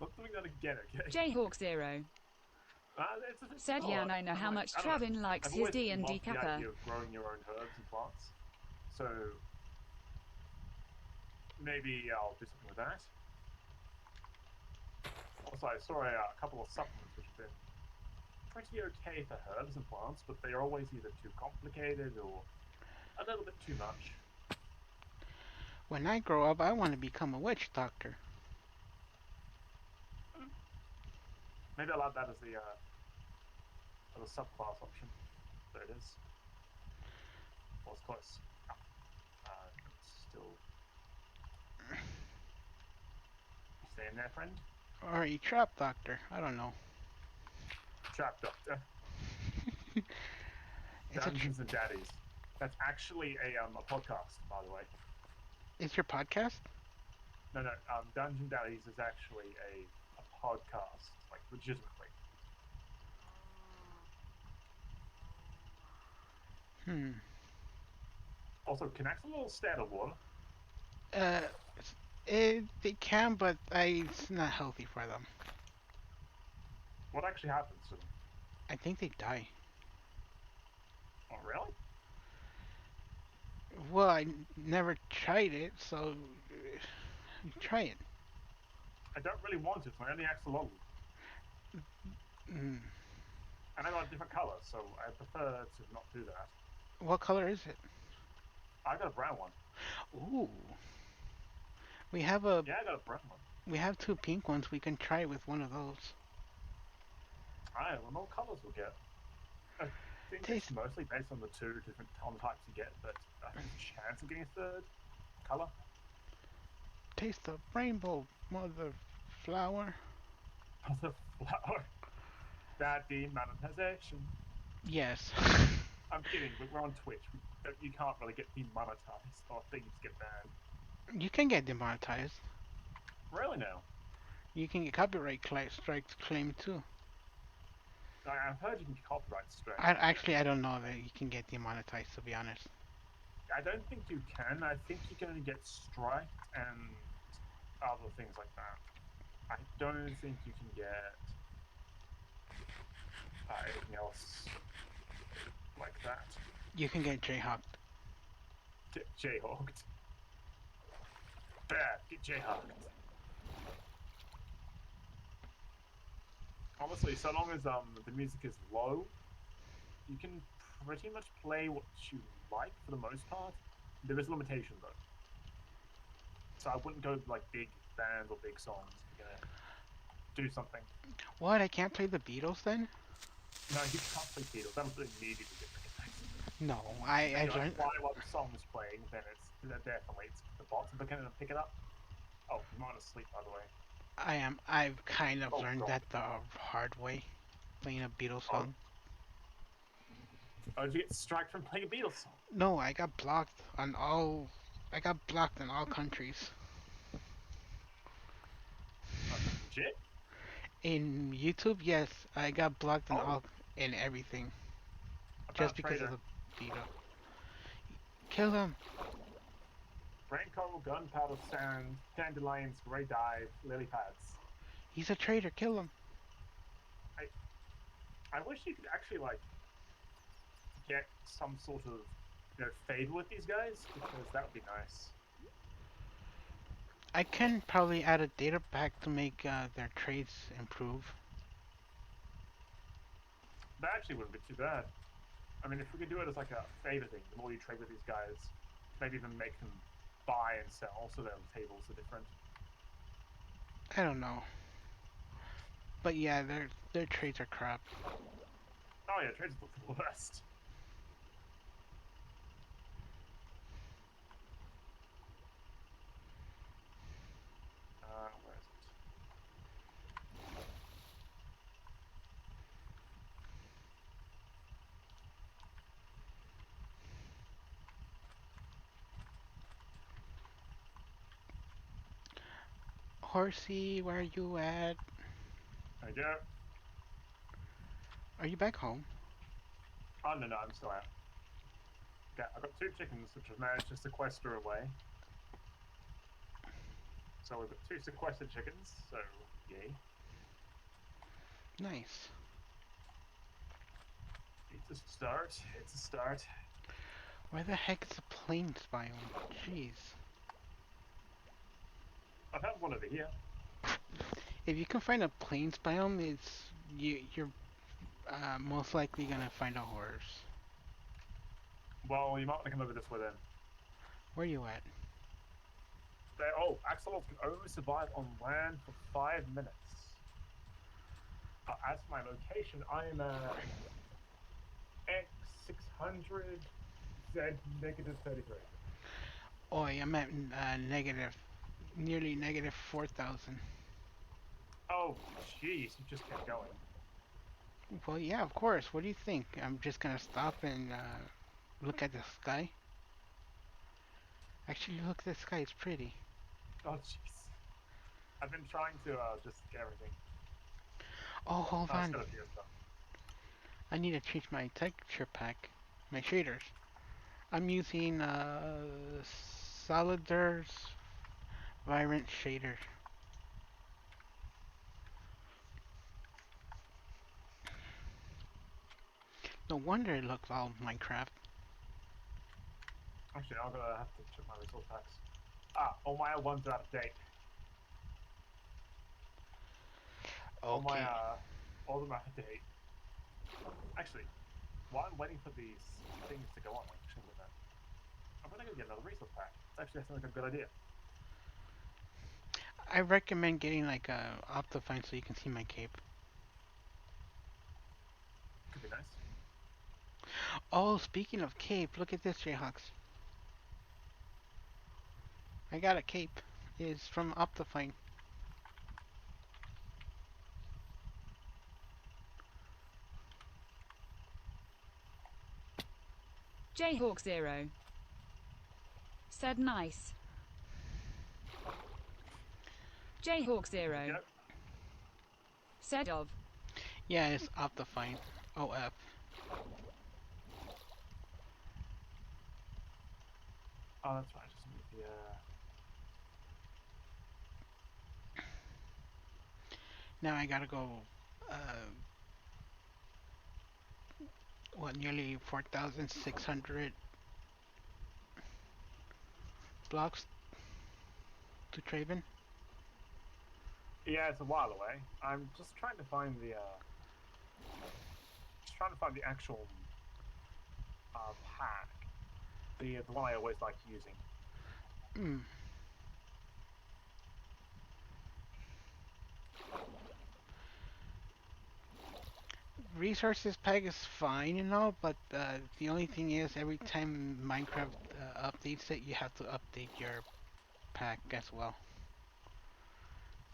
Not doing that again, okay? Jayhawk0 said, yeah, and I know how much Travin likes I've his always D&D loved the kappa. idea of growing your own herbs and plants. So maybe I'll do something with that. Also, I saw a couple of supplements which have been pretty okay for herbs and plants, but they are always either too complicated or a little bit too much. when I grow up, I want to become a witch doctor. Maybe I'll add that as the subclass option. There it is. Well, it's close. Still. You staying there, friend? Or a trap doctor. I don't know. Trap Doctor. It's Dungeons and Daddies. That's actually a podcast, by the way. It's your podcast? No, Dungeon Daddies is actually a podcast, like legitimately. Also, can I have a little stand of water? They can, but it's not healthy for them. What actually happens to them? I think they die. Oh, really? Well, I never tried it, so try it. I don't really want it, so I only axolotl. Mm. And I got a different colour, so I prefer to not do that. What color is it? I got a brown one. Ooh. We have a Yeah, I got a brown one. we have two pink ones. We can try with one of those. Alright, well, more colors we'll get. I think it's Taste mostly based on the two different ton types you get, but I think there's a chance of getting a third color. taste the rainbow, mother flower. Of the flower. That demonetization. Yes. I'm kidding, but we're on Twitch. You can't really get demonetized or things get banned. You can get demonetized. Really now? You can get copyright strikes claimed too. I've heard you can get copyright strikes. I don't know that you can get demonetized, to be honest. I don't think you can. I think you can only get striked and other things like that. I don't think you can get anything else like that. You can get jayhawked. Jayhawked. Bad. Get jayhawked. Honestly, so long as the music is low, you can pretty much play what you like for the most part. There is a limitation though. So I wouldn't go like big bands or big songs if you're gonna do something. What? I can't play the Beatles then? No, you can't play Beatles. That would immediately get recognized. No, I If you learned. fly while the song is playing, then definitely the bots are beginning to pick it up. Oh, I'm not asleep by the way. I've kind of Oh, learned God. that the hard way, playing a Beatles Oh. song. Oh, did you get striked from playing a Beatles song? No, I got blocked on all. I got blocked in all countries. Legit? In YouTube, yes, I got blocked in Oh. in everything I found just a because of traitor. the Beatles. Kill him. Rain coral, gunpowder sand, dandelions, grey dye, lily pads. He's a traitor. Kill him. I wish you could actually like get some sort of favor with these guys because that would be nice. I can probably add a data pack to make their trades improve. That actually wouldn't be too bad. I mean, if we could do it as like a favor thing, the more you trade with these guys, maybe even make them buy and sell so their tables are different. I don't know. But yeah, their trades are crap. Oh yeah, trades are the worst. Where is it? Horsey, where are you at? There we go. Are you back home? Oh no, I'm still out. Okay, I've got 2 chickens which I've managed to sequester away. So we've got 2 sequestered chickens, so yay. Nice. It's a start. It's a start. Where the heck is the plains biome? Jeez. I found one over here. If you can find a plains biome, you're most likely gonna find a horse. Well, you might want to come over this way then. Where you at? Axolotls can only survive on land for 5 minutes. As for my location, I am X600 Z negative 33. Oh, I'm at nearly negative 4,000. Oh, jeez, you just kept going. Well, yeah, of course. What do you think? I'm just gonna stop and look at the sky? Actually, look at the sky. It's pretty. Oh, jeez. I've been trying to just get everything. Oh, hold It's on. gotta be good stuff. I need to change my texture pack. My shaders. I'm using Solidar's Vibrant Shader. No wonder it looks all Minecraft. Actually, I'm gonna have to check my resource packs. All my ones are out of date. All Okay. my all of them are out of date. Actually, while I'm waiting for these things to go on, I'm actually gonna gonna go get another resource pack. It's actually sounds like a good idea. I recommend getting like a Optifine so you can see my cape. Could be nice. Oh, speaking of cape, look at this, Jayhawks. I got a cape. It's from Optifine. Jayhawk 0 said nice. Jayhawk 0 Yep. said of. Yeah, it's Optifine. OF. Oh, that's right. Just need the Now I gotta go, uh, what, nearly 4,600 blocks to Traven? Yeah, it's a while away. I'm just trying to find the actual pack. The one I always like using. Hmm. Resources pack is fine and all, but the only thing is every time Minecraft updates it, you have to update your pack as well.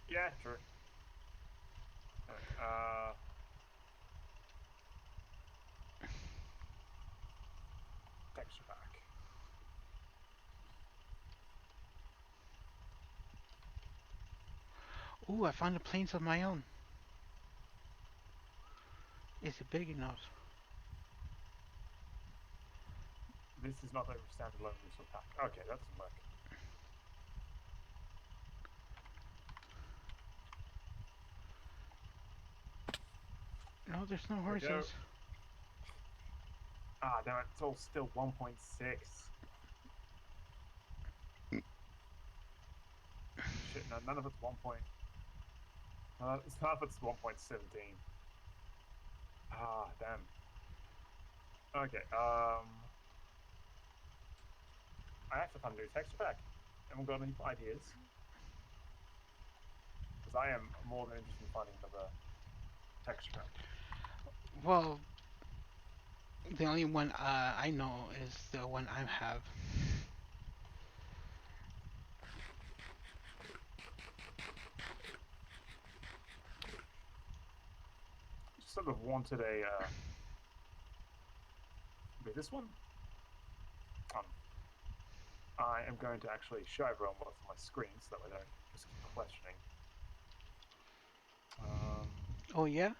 Yeah, true. Alright, texture pack. Ooh, I found a plains of my own. Is it big enough? This is not a standalone resource pack. Okay, that doesn't work. No, there's no There we go. horses. Ah, damn it, it's all still 1.6. Shit, no, none of it's 1. It's none of it's 1.17. Ah, damn. Okay, I have to find a new texture pack. Anyone got any ideas? Because I am more than interested in finding another texture pack. Well, the only one I know is the one I have. Just sort of wanted a, maybe this one? I am going to actually show everyone what's on my screen so that we don't just keep questioning. Oh yeah?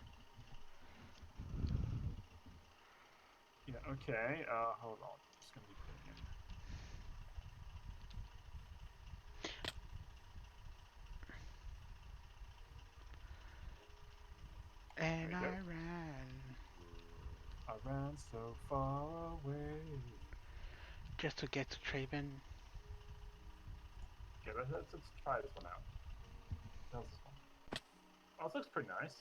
Yeah, okay, hold on. Just going to be putting in. And There we I go. ran I ran so far away. just to get to Traven. Okay, let's try this one out. How's this one? Oh, this looks pretty nice.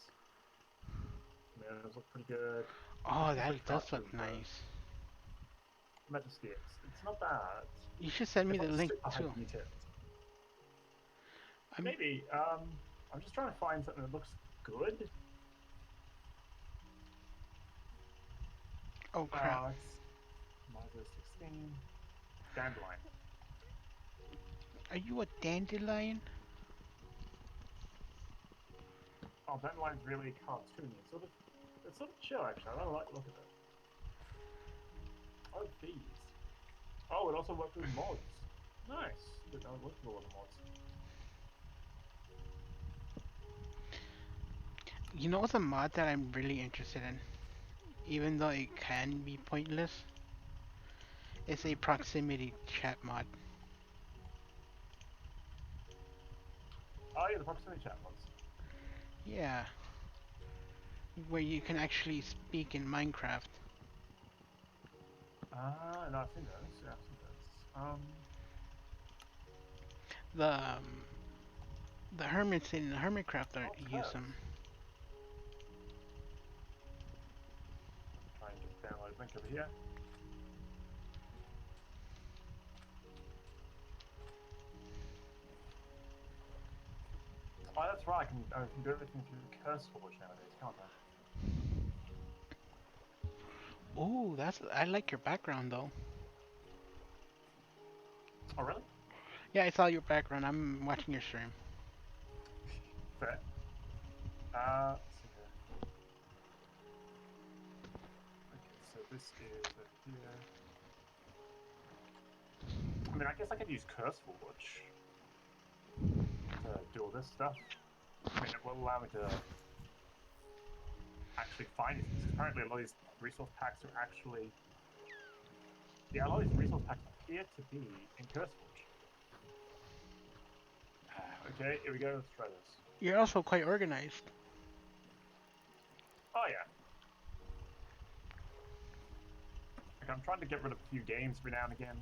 Yeah, those look pretty good. Oh, Looks that like does Craft look is, nice. Majesty, it's not bad. You should send me It's the not link super high too. detailed. I'm Maybe. I'm just trying to find something that looks good. oh crap. It's Mazda 16. Dandelion. Are you a dandelion? Oh, Dandelion's really cartoony. It's sort of chill actually. I really like the look of it. Oh, these. Oh, it also works with mods. Nice. Didn't know it worked with a lot of mods. You know what's a mod that I'm really interested in? Even though it can be pointless? It's a proximity chat mod. Oh yeah, the proximity chat mods. Yeah. Where you can actually speak in Minecraft. No, I've seen those. Yeah, I've seen those. The hermits in Hermitcraft are, Oh, use Turks. them. Try and just download a link over here. right, I can do everything through the Curse Forge nowadays, can't I? Ooh, I like your background though. Oh, really? Yeah, I saw your background. I'm watching your stream. Fair. Let's see here. Okay, so this is over here. I mean, I guess I could use Curse Forge to do all this stuff. I mean, it will allow me to actually find these things. Apparently, a lot of these resource packs are actually... Yeah, a lot of these resource packs appear to be in Curse Forge. Okay, here we go. Let's try this. You're also quite organized. Oh, yeah. Like, I'm trying to get rid of a few games every now and again.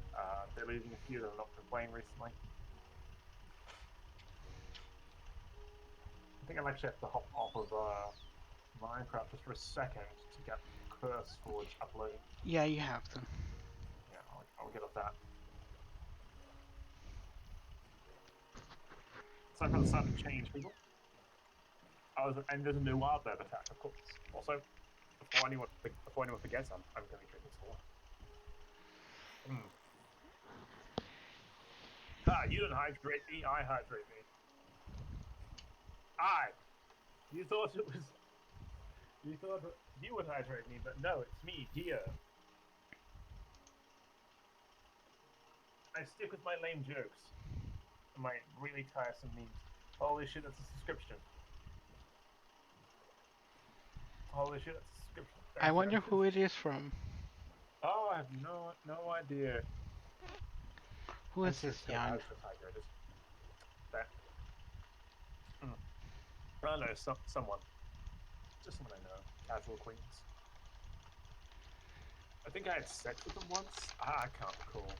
They're leaving a few that I've not been playing recently. I think I'll actually have to hop off of Minecraft just for a second to get Curse Forge uploading. Yeah, you have to. Yeah, I'll get off that. So I've got a sudden change, people. And there's a new wildlife attack, of course. Also, before anyone forgets, I'm going to be drinking some water. You don't hydrate me, I hydrate me. You thought you would hydrate me, but no, it's me here. I stick with my lame jokes and my really tiresome memes. Holy shit, that's a subscription. Holy shit, that's a subscription. I wonder who it is from. Oh, I have no idea. Who is this Jan? I don't know, someone. Just someone I know. Casual acquaintance. I think I had sex with him once. I can't recall.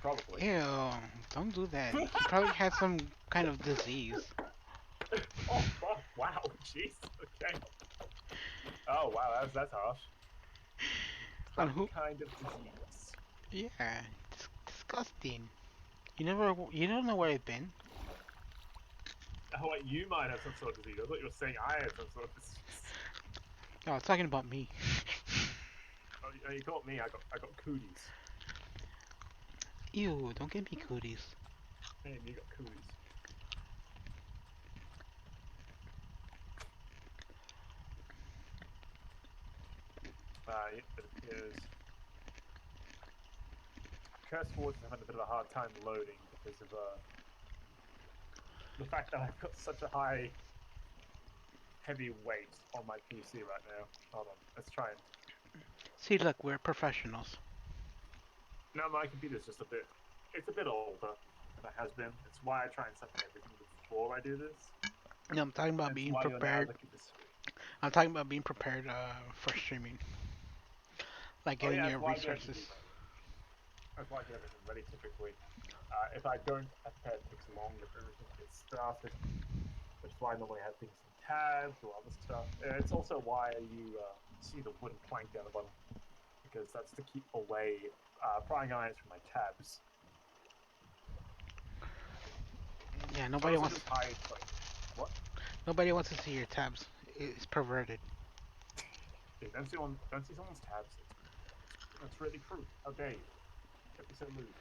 Probably. Ew, don't do that. He probably has some kind of disease. Oh, wow, jeez, okay. Oh, wow, that's harsh. On who? Kind of disease. Yeah, disgusting. You don't know where I've been. Oh, wait, you might have some sort of disease. I thought you were saying I had some sort of disease. No, I was talking about me. Oh, you caught me. I got cooties. Ew, don't give me cooties. Hey, you got cooties. It appears Curse Forge is having a bit of a hard time loading because of the fact that I've got such a high heavy weight on my PC right now. Hold on, let's try and... See, look, we're professionals. No, my computer's just it's a bit older than it has been. It's why I try and set up everything before I do this. No, I'm talking about being prepared. I'm talking about being prepared for streaming. Like getting your resources. That's why I get everything ready typically. If I don't, I prepare it takes longer for everything to get started. Which is why I normally have things in tabs or other stuff. It's also why you see the wooden plank down the bottom. Because that's to keep away prying eyes from my tabs. Yeah, nobody wants to hide, like, what? Nobody wants to see your tabs. It's perverted. Yeah, don't see someone's tabs. That's really crude. How dare you? Don't be so rude.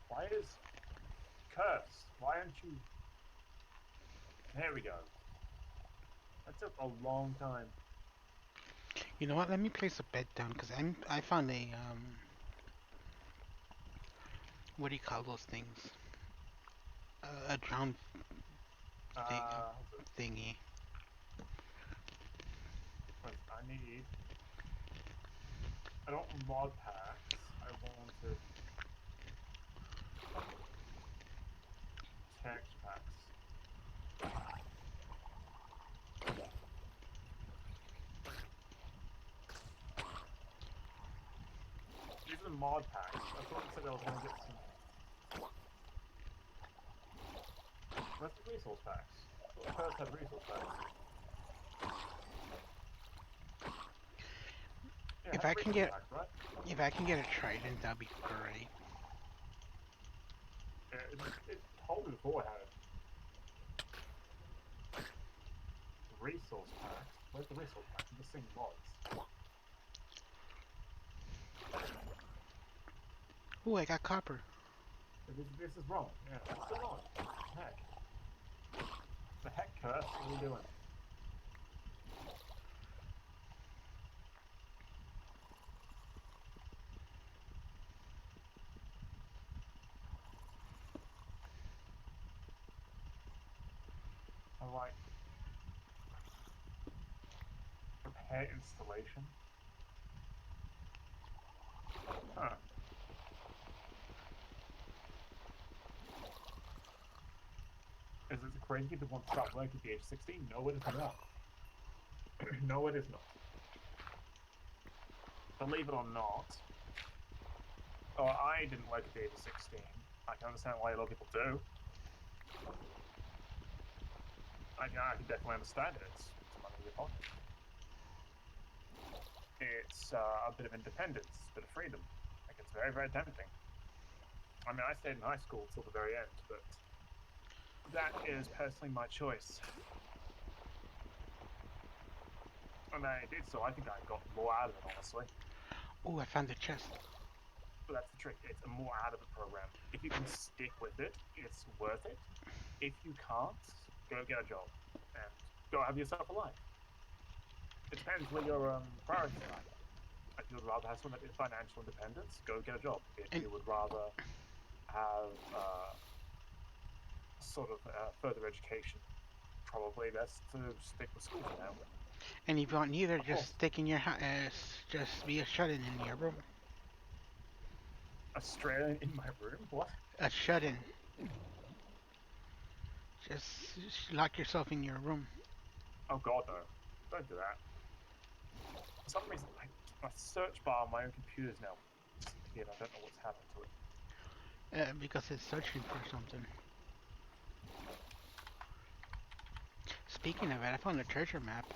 Why is Curse? Why aren't you? There we go. That took a long time. You know what? Let me place a bed down because I found a what do you call those things? A drown thingy. I don't want mod packs. I wanted text packs. These are mod packs. I thought you said I was going to get some. Where's the resource packs? I thought the first had resource packs. Yeah, If I can get pack, right? if I can get a trident, that'd be great. It told me before I had it. resource pack. Where's the resource pack? I'm just seeing mods. Ooh, I got copper. This is wrong. Yeah, what's going on? Heck. The heck, Curse? What are you doing? I like repair installation. Huh. Is it crazy to want to start work at the age of 16? No, it is not. No, it is not. Believe it or not, I didn't work at the age of 16. I can understand why a lot of people do. I can definitely understand it. It's money in your pocket. It's a bit of independence, a bit of freedom. Like, it's very, very tempting. I mean, I stayed in high school till the very end, but that is personally my choice. And I did so. I think I got more out of it, honestly. Ooh, I found the chest. But that's the trick. It's a more out of it program. If you can stick with it, it's worth it. If you can't, go get a job and go have yourself a life. It depends where your priorities are. If you would rather have some financial independence, go get a job. If you would rather have sort of further education, probably best to stick with school for now. And if you want neither, just stick in your house. Just be a shut-in in your room. Australian in my room? What? A shut-in. Just lock yourself in your room. Oh god, no. Don't do that. For some reason, my search bar on my own computer is now disappeared. I don't know what's happened to it. Because it's searching for something. Speaking of it, I found a treasure map.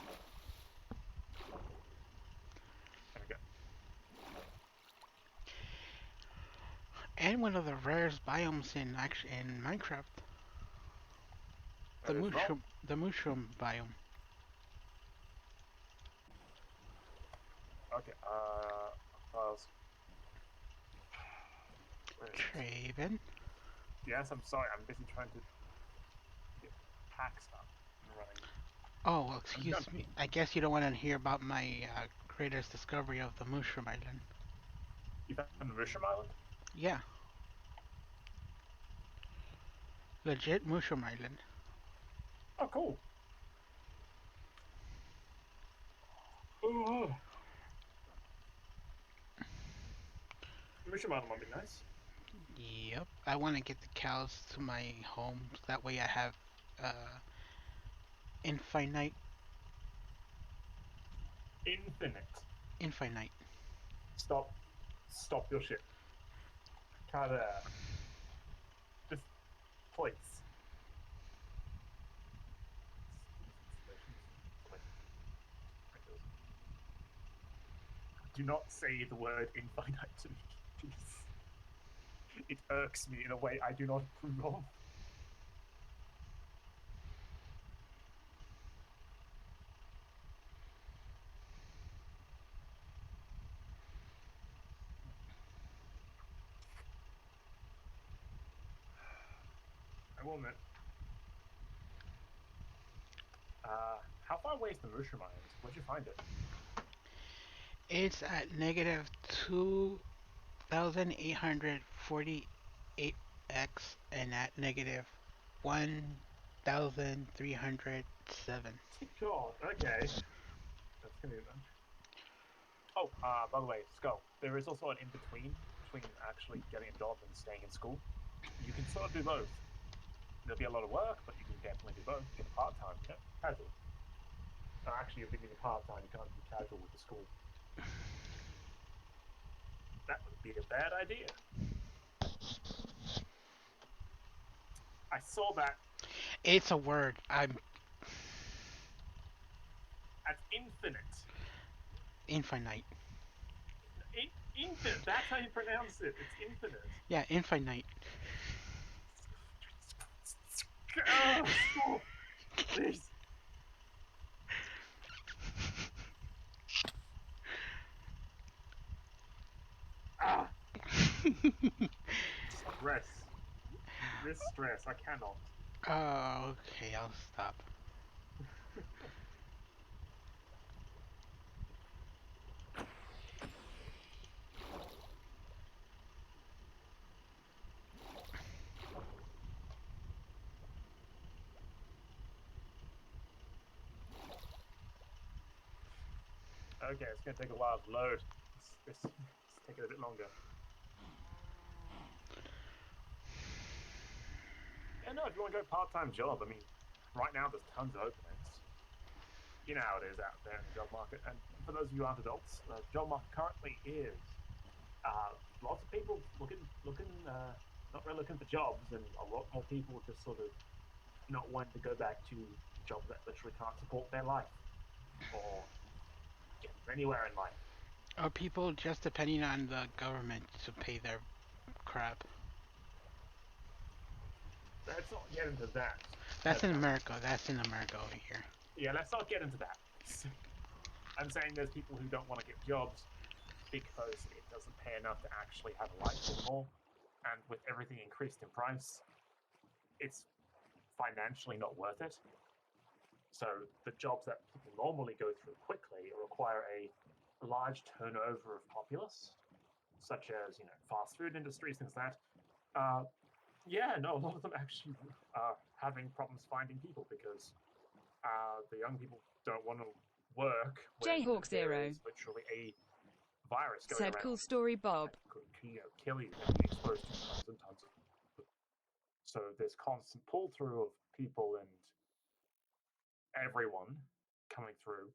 There we go. And one of the rarest biomes in Minecraft. The mushroom biome. Okay, files. Traven. Yes, I'm sorry, I'm busy trying to get packs up and running. Oh, well, excuse me. I guess you don't want to hear about my greatest discovery of the Mushroom Island. You found the Mushroom Island? Yeah. Legit Mushroom Island. Oh, cool. Ooh. Mushroom Island might be nice. Yep. I want to get the cows to my home. That way I have infinite. Infinite. Stop your shit. Cut it out. Just, please. Do not say the word infinite to me, please. It irks me in a way I do not approve of. I will admit. How far away is the Mushroom Island? Where'd you find it? It's at negative 2,848x and at negative 1,307. God, okay. That's gonna be done. Oh, by the way, Skull, there is also an in-between between actually getting a job and staying in school. You can sort of do both. There'll be a lot of work, but you can definitely do both. Get a part-time, casual. No, actually, if you need a part-time, you can't be casual with the school. That would be a bad idea. I saw that. It's a word. That's infinite. Infinite. Infinite. That's how you pronounce it. It's infinite. Yeah, infinite. Oh, please. stress. This stress, I cannot. Oh, okay, I'll stop. Okay, it's gonna take a while to load. It's taking a bit longer. Yeah, no, if you want to go part-time job, I mean, right now there's tons of openings. You know how it is out there in the job market. And for those of you who aren't adults, the job market currently is lots of people not really looking for jobs, and a lot more people just sort of not wanting to go back to jobs that literally can't support their life or get them anywhere in life. Are people just depending on the government to pay their crap? Let's not get into that. That's in America. That's in America over here. Yeah, let's not get into that. I'm saying there's people who don't want to get jobs because it doesn't pay enough to actually have a life anymore. And with everything increased in price, it's financially not worth it. So the jobs that people normally go through quickly require a large turnover of populace, such as fast food industries, things like that. Yeah, no, a lot of them actually are having problems finding people because the young people don't want to work when Jayhawk there Zero. is literally a virus going Said around. cool story Bob. That could kill you and be exposed to tons and tons of. So there's constant pull through of people and everyone coming through.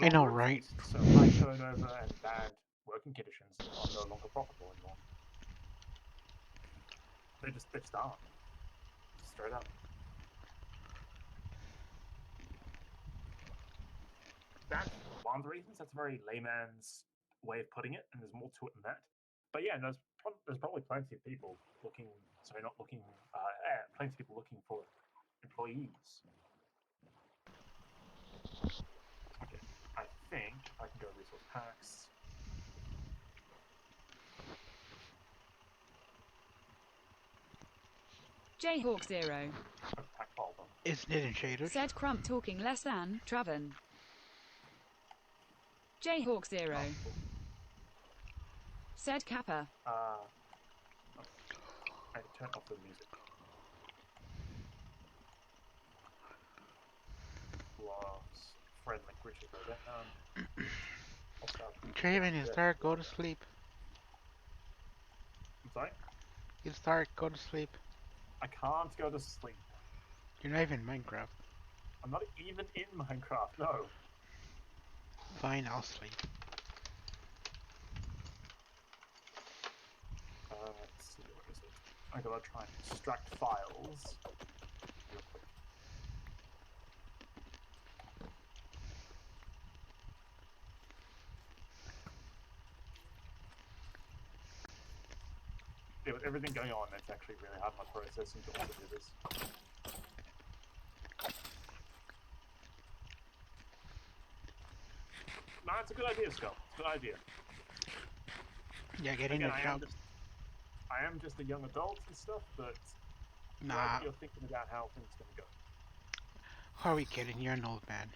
I know, right? So high turnover and bad working conditions are no longer profitable anymore. They just aren't. Straight up. That's one of the reasons. That's a very layman's way of putting it, and there's more to it than that. But yeah, there's probably plenty of people looking. Sorry, not looking. Plenty of people looking for employees. Okay, I think I can go resource packs. Jayhawk Zero. Pack all of them. Isn't it in shaders? Said Crump talking less than Traven. Jayhawk Zero. Said Kappa. I turn off the music. Lost friendly creature go down. Traven, it's dark. Go to sleep. I'm sorry? It's dark. Go to sleep. I can't go to sleep. You're not even in Minecraft. I'm not even in Minecraft, no. Fine, I'll sleep. Let's see, what is it? I gotta try and extract files real quick. Yeah, with everything going on, it's actually really hard on my processing to also do this. No, it's a good idea, Skull. It's a good idea. Yeah, get in Again, the job. I am just a young adult and stuff, but Nah. you're thinking about how things are gonna go. Who are we kidding? You're an old man.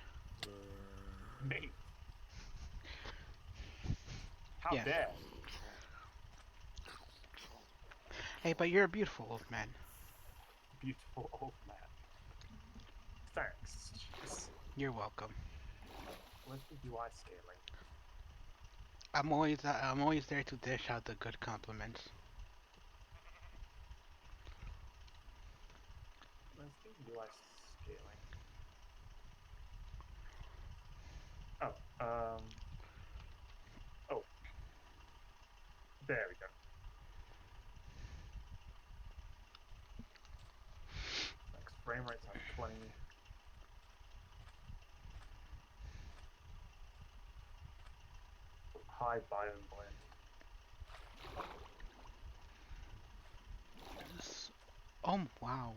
Me? How Yeah. dare? Hey, but you're a beautiful old man. Beautiful old man. Thanks. Jeez. You're welcome. Where's the UI scaling? I'm always there to dish out the good compliments. Where's the UI scaling? Oh, oh. There we go. Max frame rate's on 20. High biome blend. Oh, wow.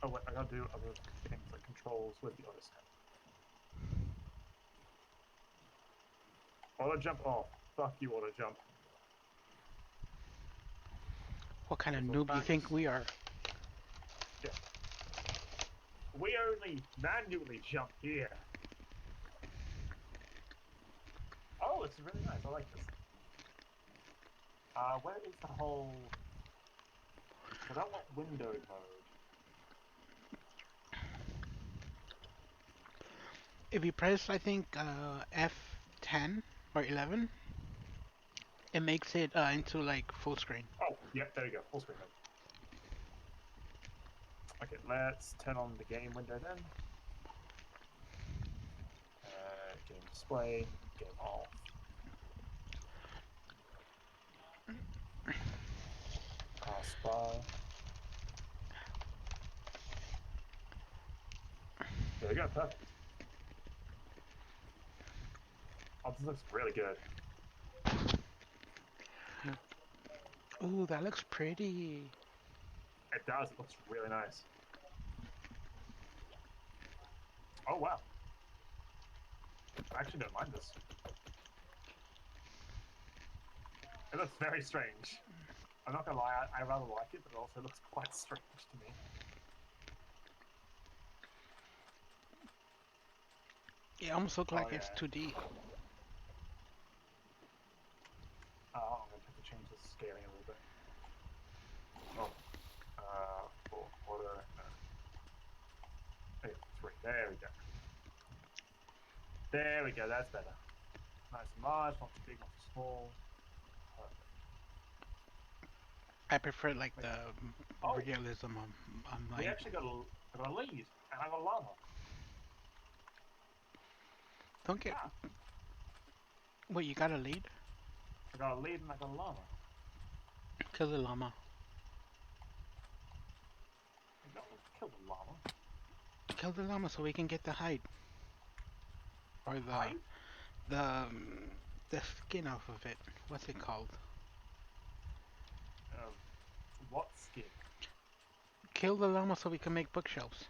Oh wait, I gotta do other things like controls with the auto snap. Auto jump off. Fuck you, auto jump. What kind of It's all noob you think thanks. we are? We only manually jump here. Oh, it's really nice. I like this. Where is the whole... I don't want windowed mode. If you press, I think, F10 or 11, it makes it into like full screen. Oh, yeah, there you go. Full screen mode. Okay, let's turn on the game window then. Game display, game off. Taskbar. There we go, perfect. Oh, this looks really good. Ooh, that looks pretty. It does, it looks really nice. Oh, wow. I actually don't mind this. It looks very strange. I'm not gonna lie, I rather like it, but it also looks quite strange to me. It almost looks like it's yeah. 2D. I'm gonna have to change the scaling a little bit. Oh, full quarter. Hey, 3. There we go. There we go. That's better. Nice and large, not too big, not too small. Perfect. I prefer like the Oh. realism on We like. actually got a lead, and I got a llama. Don't get. Ah, Wait, you got a lead? I got a lead and I got a llama. Kill the llama. I got to kill the llama. Kill the llama so we can get the hide. Or Hide? the skin off of it. What's it called? What skin? Kill the llama so we can make bookshelves.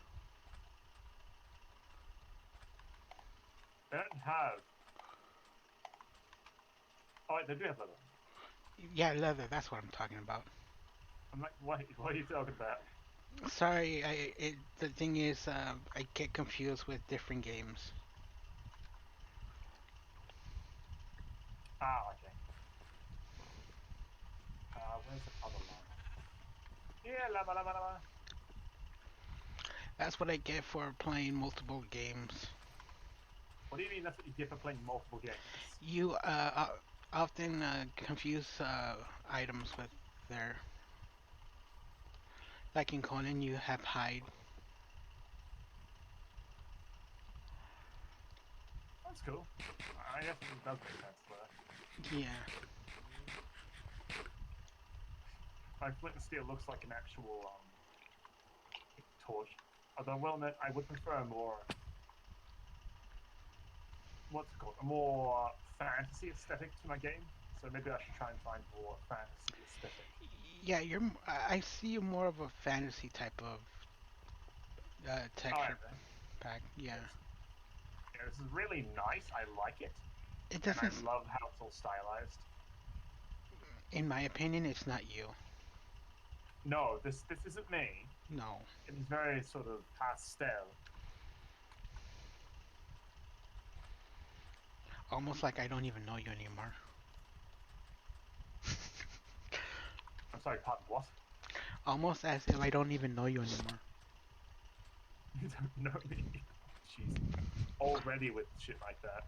They don't have. Oh, wait, they do have leather. Yeah, leather. That's what I'm talking about. I'm like, what are you talking about? Sorry, the thing is, I get confused with different games. Ah, okay. Where's the other llama? Yeah, llama, llama, llama. That's what I get for playing multiple games. What do you mean that's what you get for playing multiple games? You often confuse items with their. Like in Conan, you have hide. That's cool. I guess it does make sense there. Yeah. My flint and steel looks like an actual torch. Although I will admit, I would prefer a more what's it called? A more fantasy aesthetic to my game. So maybe I should try and find more fantasy aesthetic. Yeah, I see you more of a fantasy type of texture pack. Yeah. Yeah, this is really nice. I like it. It And I doesn't. love how it's all stylized. In my opinion, it's not you. No, this isn't me. No. It is very sort of pastel. Almost like I don't even know you anymore. I'm sorry, pardon, what? Almost as if I don't even know you anymore. You don't know me. Jeez. Already with shit like that.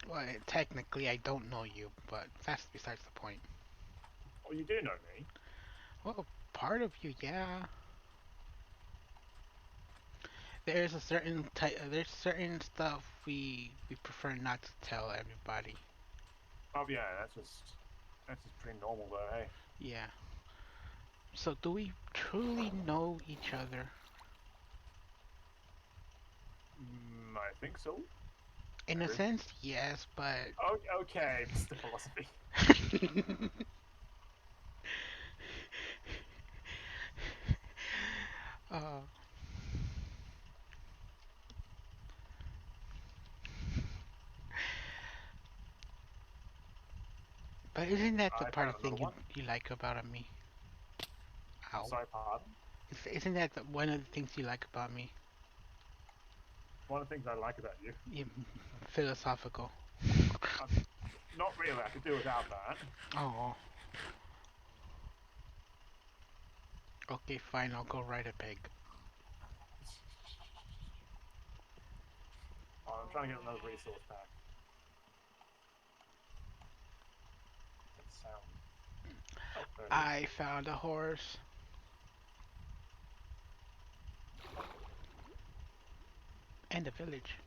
Well, technically, I don't know you, but that's besides the point. Oh, you do know me. Well, part of you, yeah. There's a certain type. There's certain stuff we prefer not to tell everybody. Oh yeah, that's just pretty normal though, hey. Yeah. So, do we truly know each other? I think so. In a sense, yes, but. Oh, okay, Mr. Philosophy. uh, But isn't that the I part found of another thing one. you like about me? Ow. Sorry, pardon. Isn't that one of the things you like about me? One of the things I like about you. You, philosophical. Not really. I could do without that. Oh. Okay, fine. I'll go write a pig. Oh, I'm trying to get another resource pack. That sound. Oh, there it is. I found a horse. And a village.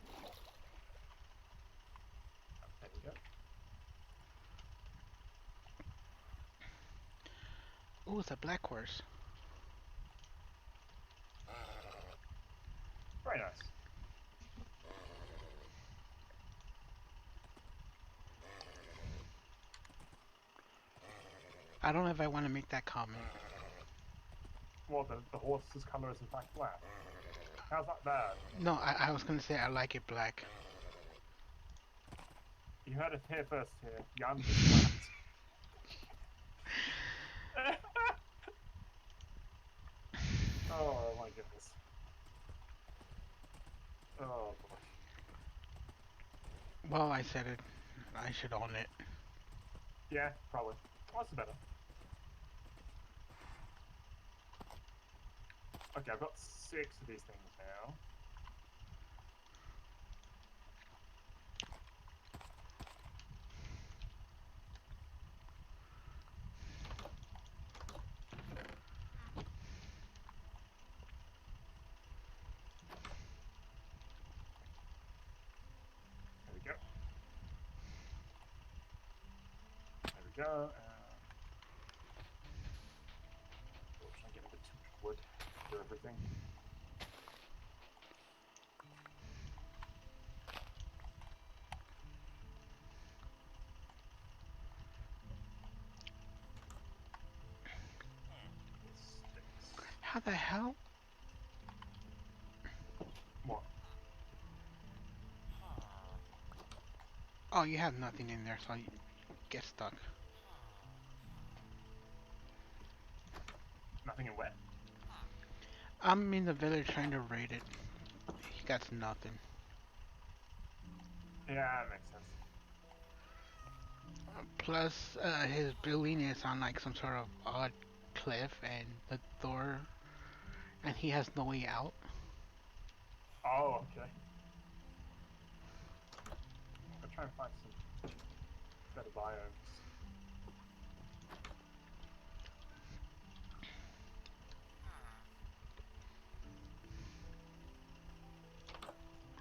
There we go. Ooh, it's a black horse. Very nice. I don't know if I want to make that comment. Well, the horse's color is in fact black. How's that bad? No, I was gonna say I like it black. You heard it here first here. Jan is black. Oh my goodness. Oh boy. Well, I said it. I should own it. Yeah, probably. What's better? Okay, I've got 6 of these things now. There we go. There we go. Oh, trying to get a bit too much wood for everything. Sticks. How the hell? What? Oh, you have nothing in there, so you get stuck. Nothing in wet? I'm in the village trying to raid it. He got nothing. Yeah, that makes sense. Plus, his building is on like some sort of odd cliff, and the door, and he has no way out. Oh, okay. I'll try and find some better biomes.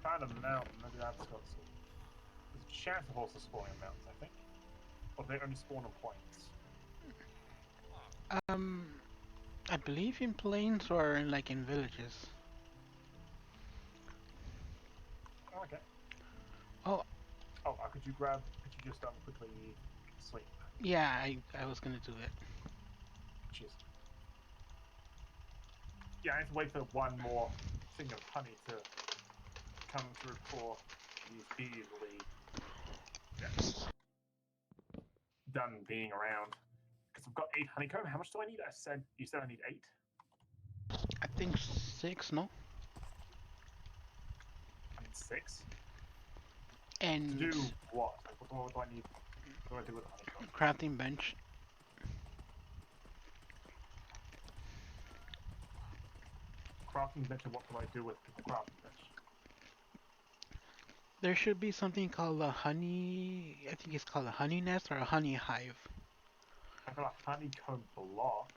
Found a mountain, maybe that's got some. There's a chance of horses spawning on mountains, I think. Or they only spawn on plains. Um, I believe in plains or in, like in villages. Oh, okay. Oh, Oh, could you just quickly sleep? yeah, I was gonna do it. Cheers. Yeah, I have to wait for one more thing of honey to come through before these bees will be done being around. Because I've got 8 honeycomb. How much do I need? You said I need 8? I think 6, no? I need 6? And To do what? Like, what do I need? What do I do with the honeycomb? crafting bench. Crafting bench, and what do I do with the crafting bench? There should be something called a honey. I think it's called a honey nest or a honey hive. I've got a honeycomb block.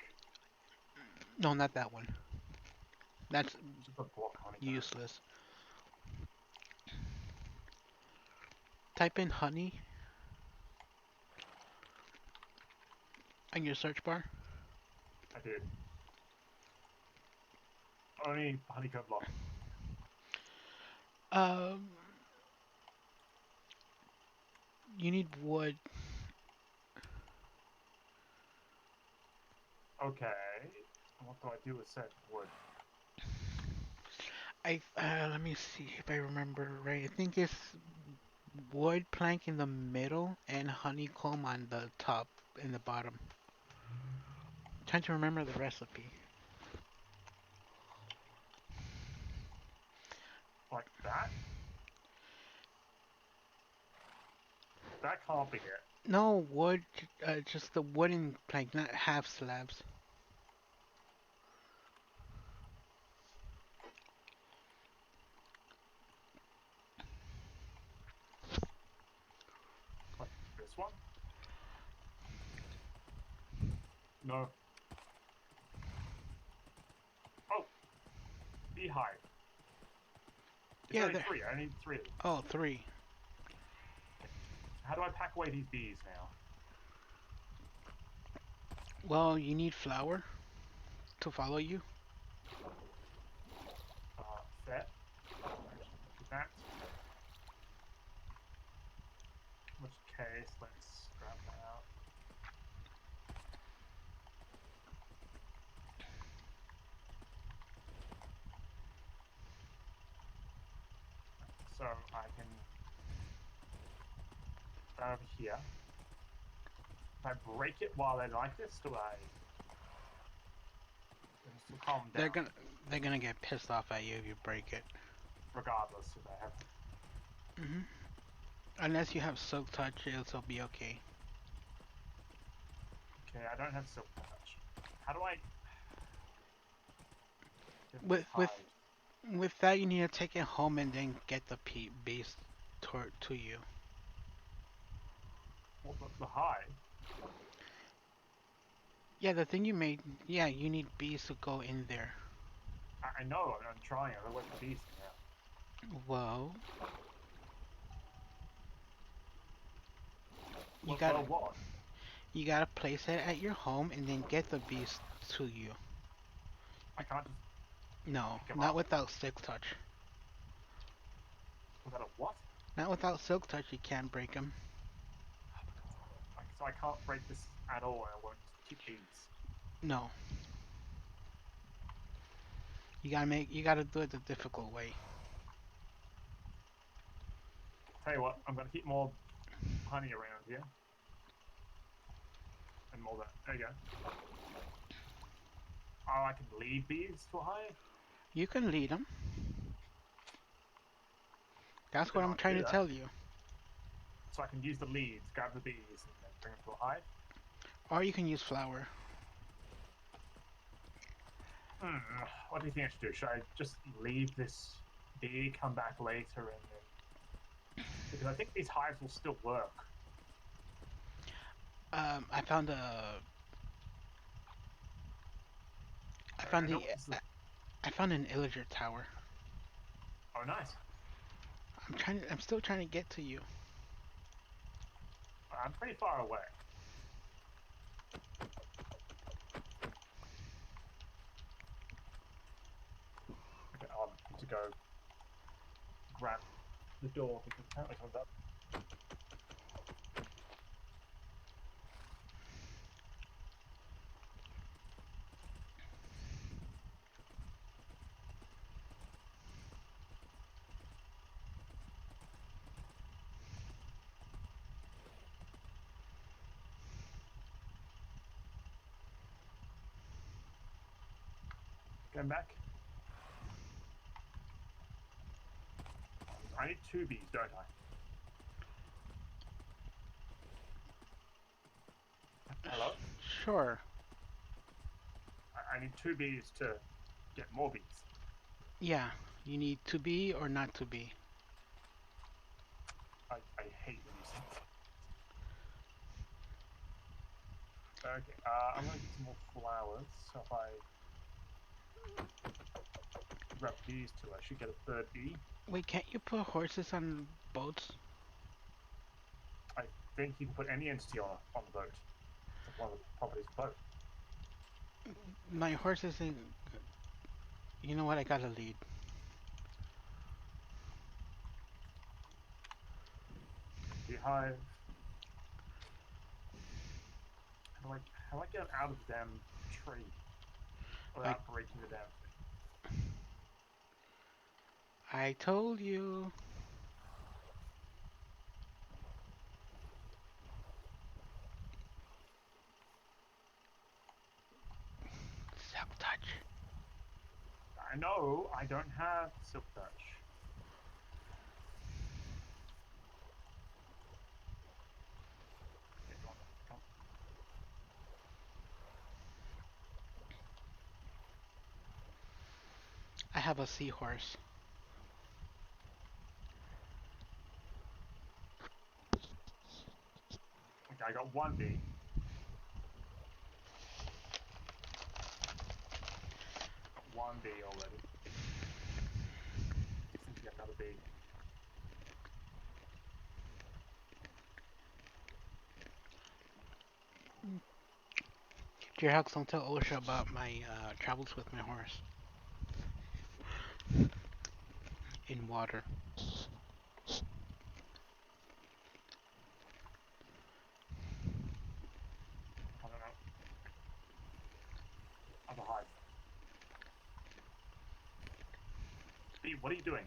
No, not that one. That's Just a block honeycomb. useless. Type in honey on your search bar. I did. Only honeycomb block. Um, you need wood. Okay. What do I do with said wood? Let me see if I remember right. I think it's wood plank in the middle and honeycomb on the top and the bottom. Trying to remember the recipe. Like that? That can't be it. No, wood, just the wooden plank, not half slabs. Like this one? No. Oh, beehive. It's Yeah, only there. three. I need three of them. Oh, three. How do I pack away these bees now? Well, you need flour to follow you. Set. Look at that. Which case, let's grab that out. So I can go over here. If I break it while they're like this, do I? It'll still calm down. They're gonna get pissed off at you if you break it. Regardless if I have. Hmm. Unless you have silk touch, it'll be okay. Okay, I don't have silk touch. How do I? Give With hive? with that, you need to take it home and then get the beast to you. Well, the hive. Yeah, the thing you made. Yeah, you need bees to go in there. I know. I'm trying. I don't want the bees now. Well, you Well, gotta what? you gotta place it at your home and then get the beast to you. I can't just No, pick 'em not up. without silk touch. Without a what? Not without silk touch, you can't break them. So I can't break this at all. I won't keep bees. No. You gotta do it the difficult way. Tell you what, I'm gonna keep more honey around here. And more that. There you go. Oh, I can lead bees to a hive? You can lead them. That's what Didn't know I'm I could trying do to that. tell you. So I can use the leads, grab the bees, and then bring them to a hive? Or you can use flour. What do you think I should do? Should I just leave this bee, come back later, and then... Because I think these hives will still work. I found know this is- I found an illager tower. Oh, nice. I'm still trying to get to you. I'm pretty far away. Okay, I'll need to go grab the door because apparently it comes up. Going back. I need 2 bees, don't I? Hello? Sure. I need 2 bees to get more bees. Yeah, you need to be or not to be. I hate when you say that. Okay, I'm gonna get some more flowers. So if I grab these 2, I should get a 3rd bee. Wait, can't you put horses on boats? I think you can put any entity on the boat. It's one of the properties of the boat. My horse isn't. You know what? I gotta lead. Beehive. How do I get out of the damn tree without breaking the damn thing? I told you. I know I don't have silk touch. Okay, go on, go on. I have a seahorse. Okay, I got one bee. Got one bee already. Just need to get another bee. Jayhawks, don't tell OSHA about my travels with my horse in water. I don't know. Other hive. Bee, what are you doing?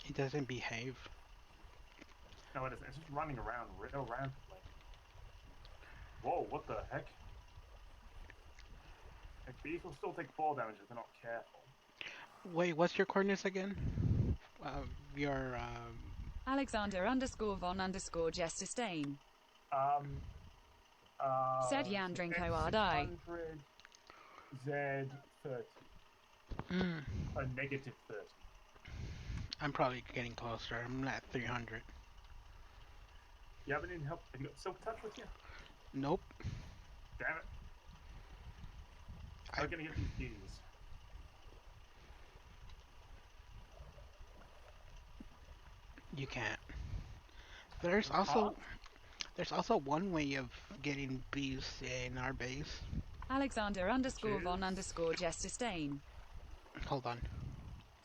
It doesn't behave. No, it isn't. It's just running around real rampantly. Whoa, what the heck? Like, bees will still take fall damage if they're not careful. Wait, what's your coordinates again? Your Alexander underscore von underscore Jestistain. Said Jan Drinko Ardai. Z 30. A negative 30. I'm probably getting closer. I'm at 300. You haven't even helped. Have you got silk touch with you? Nope. Damn it. I'm gonna get these bees. You can't. There's also one way of getting bees in our base. Alexander underscore von underscore Jestistain. Hold on.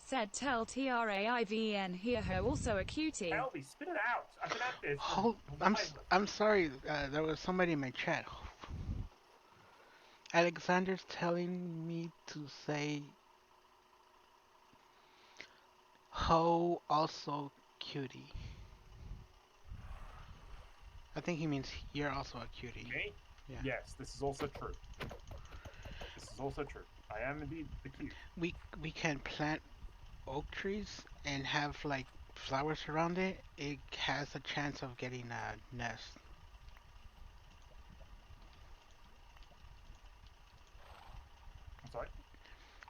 Said tell TRAIVEN here her also a cutie. Elby, spit it out. I've been at this. Hold. I'm sorry. There was somebody in my chat. Alexander's telling me to say ho also cutie. I think he means you're also a cutie. Me? Yeah. Yes, this is also true. This is also true. I am indeed the cute. We can plant oak trees and have like flowers around it. It has a chance of getting a nest. I'm sorry?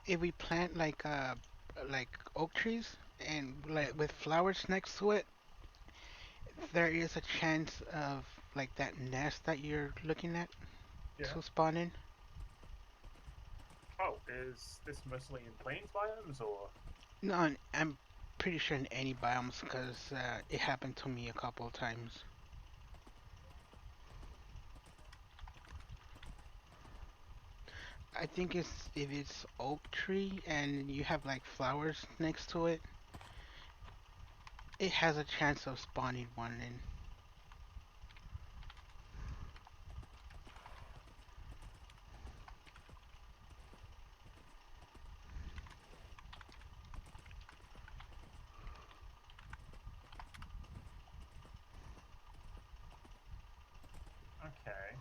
If we plant like oak trees and like with flowers next to it, there is a chance of like that nest that you're looking at to spawn in. Oh, is this mostly in plains biomes or? No, I'm pretty sure in any biomes because it happened to me a couple of times. I think if it's oak tree and you have like flowers next to it, it has a chance of spawning one in. Okay.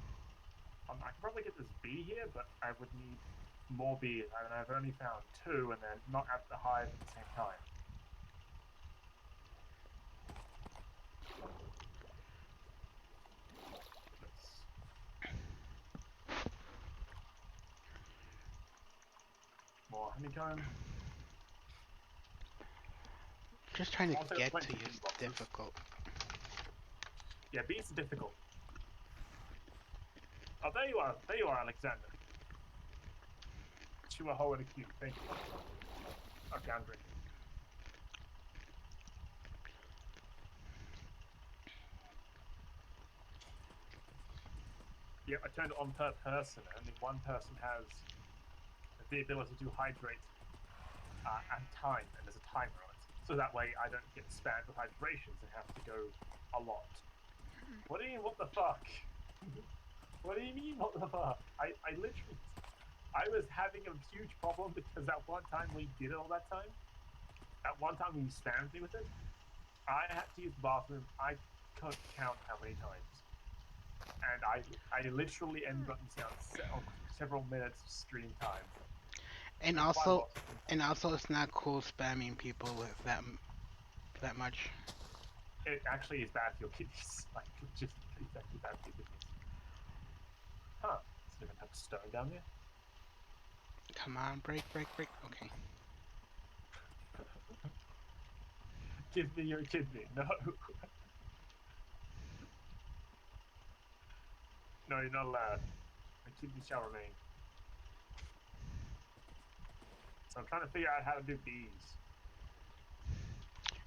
I can probably get this bee here, but I would need more bees. And I've only found 2, and they're not at the hive at the same time. More honeycomb. Just trying to Also get plenty to you of is boxes. difficult. Yeah, bees are difficult. Oh, there you are. There you are, Alexander. Chihuahua and a cute. Thank you. Okay, I'm drinking. Yep, I turned it on per person, and only one person has the ability to hydrate at a time, and there's a timer on it. So that way I don't get spammed with hydrations and have to go a lot. What do you mean, what the fuck? What do you mean, what the fuck? I literally... I was having a huge problem because that one time we did it all that time, at one time you spammed me with it, I had to use the bathroom, I couldn't count how many times. and I literally ended up missing out on several minutes of stream time. And And quite a also, lot of stream time. and also, it's not cool spamming people with that much. It actually is bad for your kidneys. Like, just it's actually bad for your kidneys. Huh? It's a different type of stone down there. Come on, break. Okay. Give me your kidney. No. No, you're not allowed. My kidney shall remain. So I'm trying to figure out how to do bees.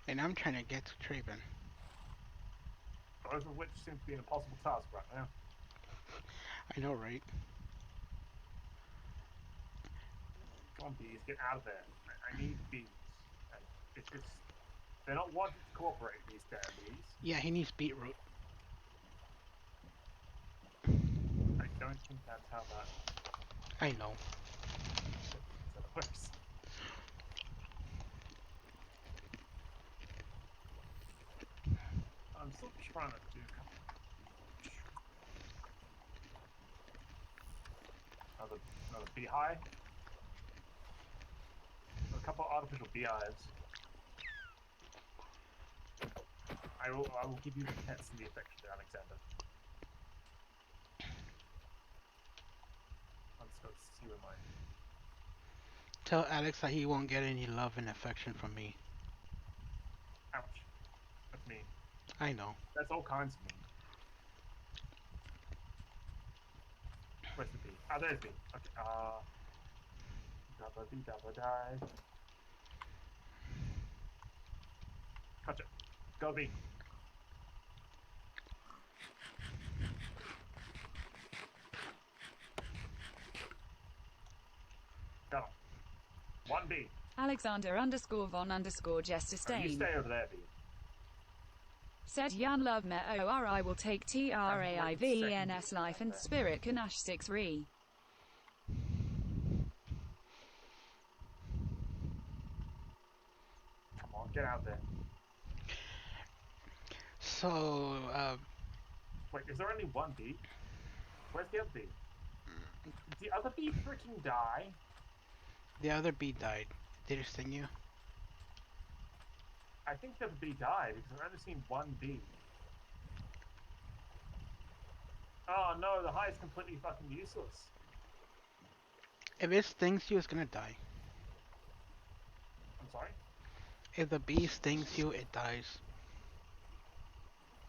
And I'm trying to get to Traven. Both of which seem to be an impossible task right now. I know, right? Come on, bees, get out of there. I need bees. And they're not wanting to cooperate, these damn bees. Yeah, he needs beetroot. I don't think that's how that I know. works. I'm still trying to do another beehive. A couple of artificial beehives. I will give you the pets and the affection, Alexander. Let's go see where my Tell Alex that he won't get any love and affection from me. ouch. That's mean. I know. That's all kinds of mean. Where's the bee? Ah, there's the bee. Okay. Dabba dee dabba die. Gotcha. Go bee. Got him. One bee. Alexander _von _ You Jesterstein. stay over there, bee. Said Jan love me or I will take TRAIVENS life and spirit Kanash 6 re. Come on, get out there. So, Wait, is there only one bee? Where's the other bee? Did the other bee freaking die? the other bee died. Did it sting you? I think the other bee died because I've only seen one bee. Oh no, the hive is completely fucking useless. If it stings you, it's gonna die. I'm sorry? If the bee stings you, it dies.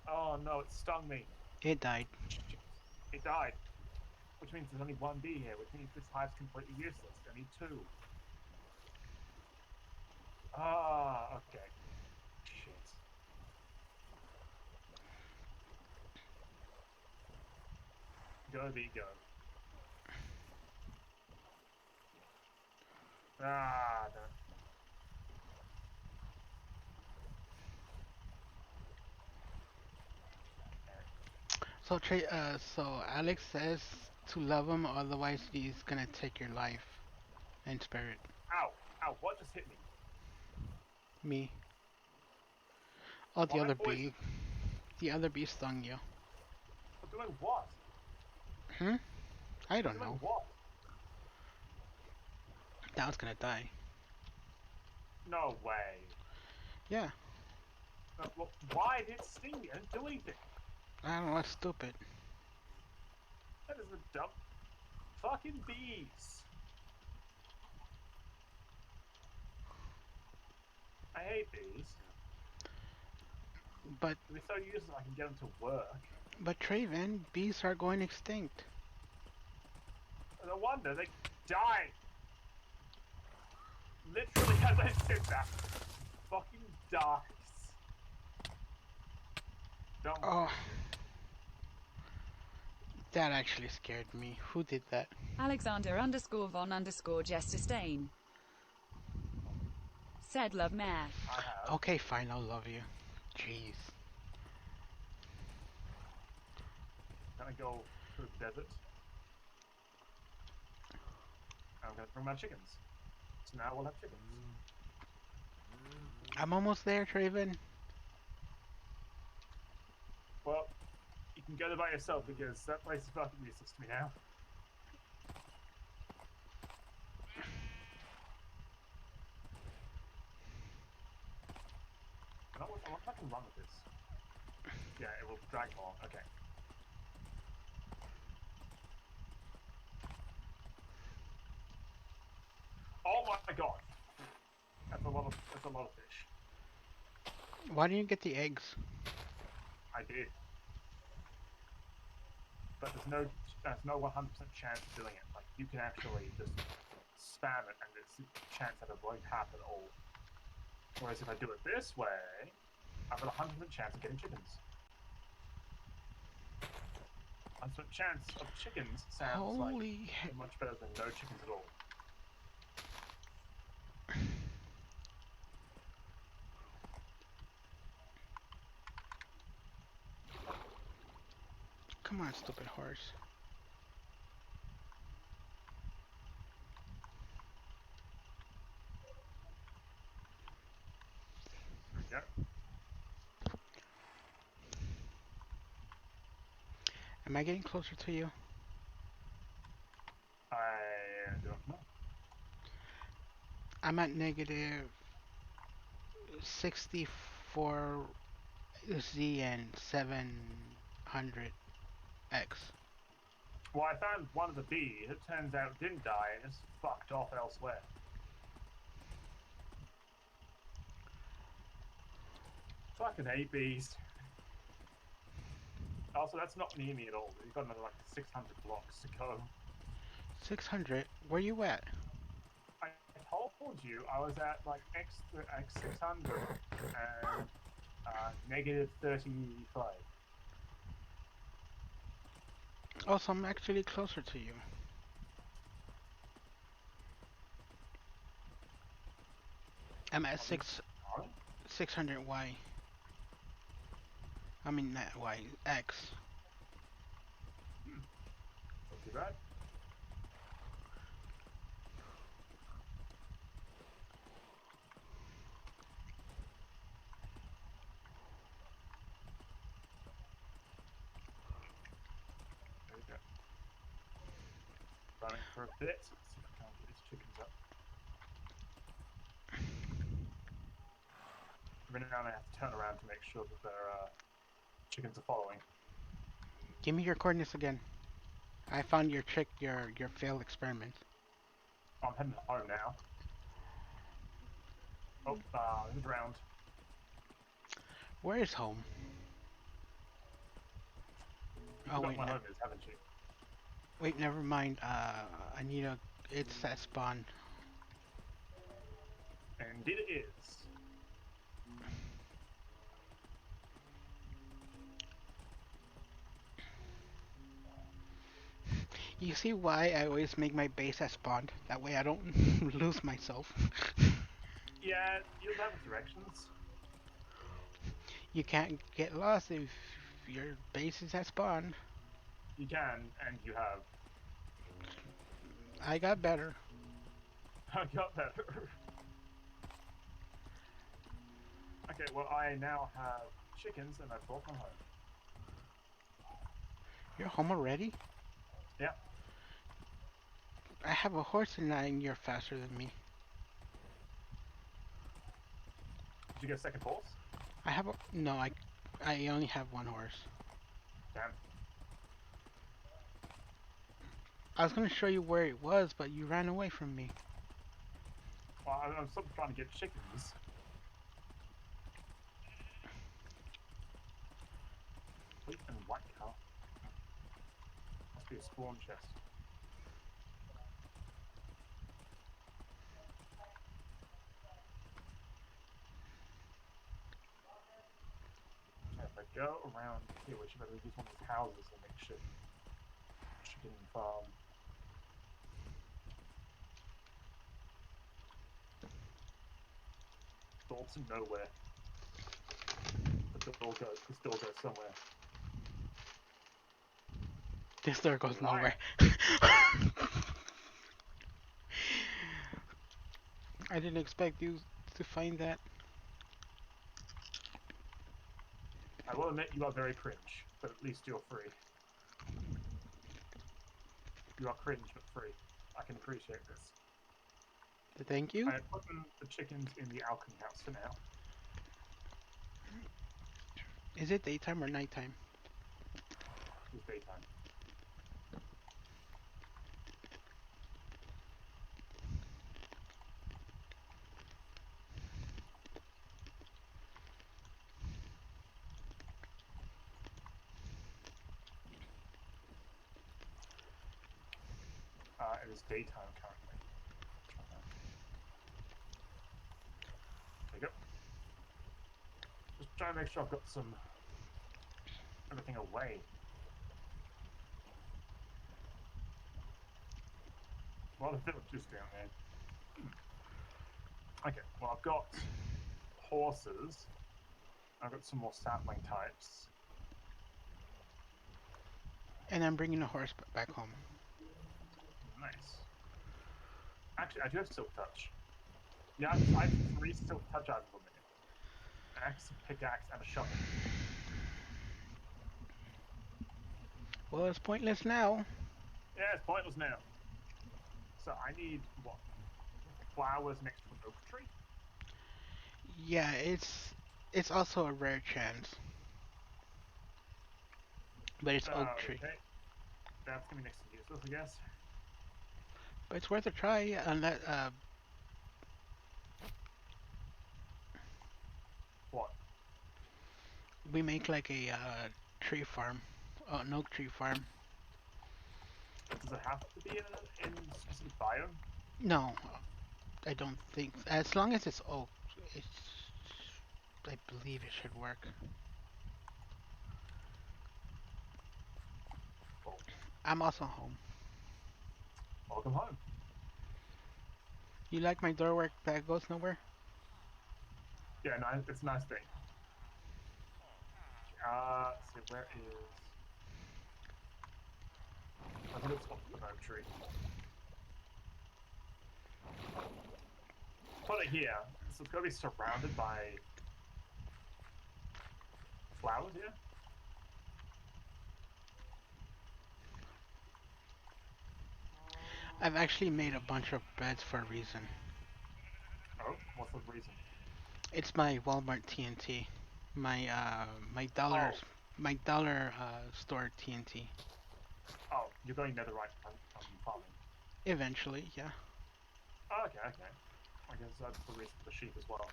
Oh no, it stung me. It died. It died. Which means there's only one bee here, which means this hive's completely useless. I need two. Ah, okay. Shit. Go, bee, go. Ah, no. So Alex says to love him, otherwise he's gonna take your life and spirit. Ow! Ow, what just hit me? Me. Oh, the Why, other boys? bee. The other bee stung you. I'm doing what? Hmm? I don't Doing know. what? Now it's gonna die. No way. Yeah. Why did it sting me? I didn't do anything. I don't know, that's stupid. That is a dumb fucking bees. I hate bees. But They're so useless I can get them to work. Traven, bees are going extinct. No wonder they died. Literally as I said that. Fucking dies. Don't worry. Oh. That actually scared me. Who did that? Alexander _von _ Jesterstein. Said love me. I have. Okay, fine, I'll love you. Jeez. Gonna go through the desert. I'm gonna bring my chickens. So now we'll have chickens. I'm almost there, Traven. Well, you can can go there by yourself because that place is fucking useless to me now. I wonder if I can run with this. Yeah, it will drag along. Okay. Oh my god! That's a lot of fish. Why didn't you get the eggs? I did. But there's no 100% chance of doing it. Like you can actually just spam it and there's a chance that it won't happen at all. Whereas if I do it this way, I've got a 100% chance of getting chickens. 100% chance of chickens sounds like Holy heck. much better than no chickens at all. Come on, stupid horse. Yep. Am I getting closer to you? I don't know. I'm at negative 64 Z and 700 X. Well, I found one of the bees. It turns out it didn't die. It just fucked off elsewhere. Fucking hate bees. Also, that's not near me at all. You've got another like 600 blocks to go. 600? Where you at? I told you I was at like X 600 and negative 35. Oh, so I'm actually closer to you. I'm at 600 Y. I mean, not Y, X. Not too bad. There we go. Running for a bit. Let's see if we can't get these chickens up. Every now and then I have to turn around to make sure that their chickens are following. Give me your coordinates again. I found your your failed experiment. I'm heading home now. Oh, there's a drowned. Where is home? You Oh, forgot wait, my no. home is, haven't you? Wait, never mind. I need a. It's at spawn. Indeed it is. You see why I always make my base at spawn? That way I don't lose myself. Yeah, you'll have directions. You can't get lost if your base is at spawn. You can, and you have. I got better. I got better. Okay, well, I now have chickens, and I've brought them home. You're home already? Yeah. I have a horse and you're faster than me. Did you get a second horse? I have a no. I only have one horse. Damn. I was gonna show you where it was, but you ran away from me. Well, I'm still trying to get chickens. Wheat and white cow. Must be a spawn chest. Okay, if I go around here, we should better use one of these houses and make shit. Chicken farm. Doors to nowhere. The door goes. This door goes somewhere. This door goes Right. nowhere. I didn't expect you to find that. I will admit you are very cringe, but at least you're free. You are cringe but free. I can appreciate this. Thank you. I have put the chickens in the alchemy house for now. Is it daytime or nighttime? It's daytime. It is daytime currently. There you go. Just trying to make sure I've got everything away. A lot of villages down there. Okay, well I've got horses. I've got some more sapling types. And I'm bringing a horse back home. Nice. Actually, I do have silk touch. Yeah, I have 3 silk touch items on me. An axe, a pickaxe, and a shovel. Well, it's pointless now. Yeah, it's pointless now. So I need, what? Flowers next to an oak tree? Yeah, it's also a rare chance. But it's oak tree. Okay. That's gonna be next to useless, I guess. But it's worth a try unless What? we make like a tree farm. An oak tree farm. Does it have to be in a specific biome? No, I don't think. As long as it's oak, it's. I believe it should work. Cool. I'm also home. Welcome home. You like my door work that goes nowhere? Yeah, no, it's a nice thing. So where is... I think it's off the oak tree. Put it here, so it's gotta be surrounded by flowers here. I've actually made a bunch of beds for a reason. Oh, what's the reason? It's my Walmart TNT. My dollars Oh. my dollar store TNT. Oh, you're going netherite farming. Eventually, yeah. Oh, okay. I guess that's the reason for the sheep as well.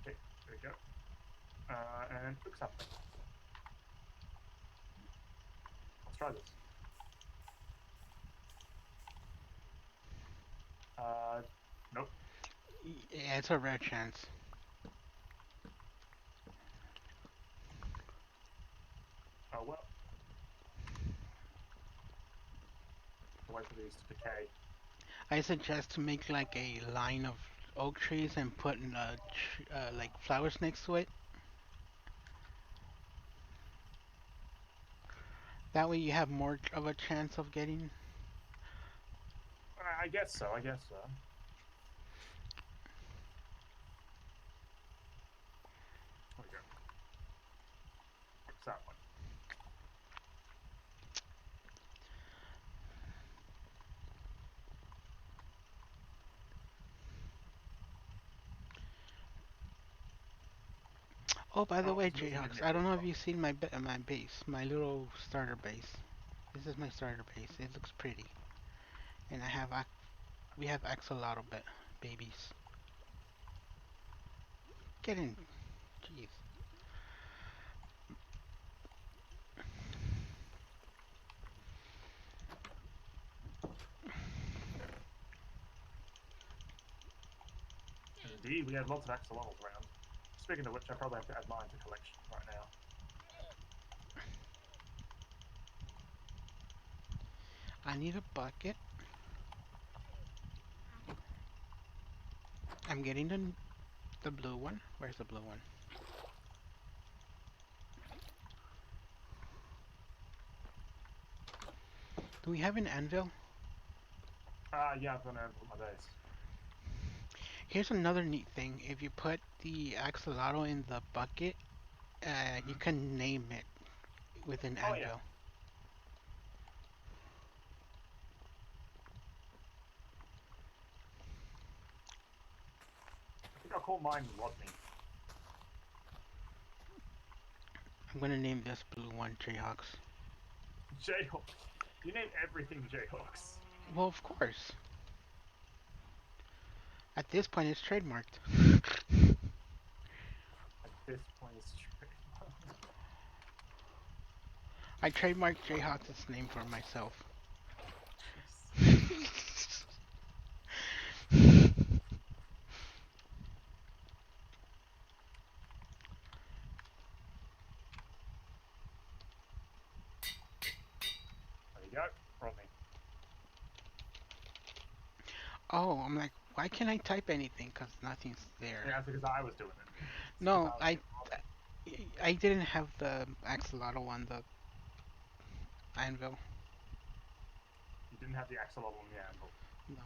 Okay, there we go. And cook something. Let's try this. Nope. Yeah, it's a rare chance. Oh well. Wait for these to decay. I suggest to make like a line of oak trees and put in like flowers next to it. That way you have more of a chance of getting. I guess so. There we go. What's that one? Oh, by the Oh, way, it's missing Jayhawks, the I don't know nickel. if you've seen my base, my little starter base. This is my starter base. It looks pretty, and we have axolotl babies. Get in, jeez. Indeed, we had lots of axolotls around. Speaking of which, I probably have to add mine to collection right now. I need a bucket. I'm getting the blue one. Where's the blue one? Do we have an anvil? Yeah, I'm gonna put my base. Here's another neat thing. If you put the axolotl in the bucket, you can name it with an Oh yeah. anvil. I think I'll call mine Rodney. I'm gonna name this blue one Jayhawks. Jayhawks. You name everything Jayhawks. Well, of course. At this point, it's trademarked. At this point, it's true. I trademarked Jayhawks' name for myself. There you go, Rodney. Oh, I'm like, why can't I type anything? Cause nothing's there. Yeah, that's because I was doing it. It's No, because I doing Rodney. I didn't have the axolotl on the anvil. You didn't have the axolotl on the anvil. No,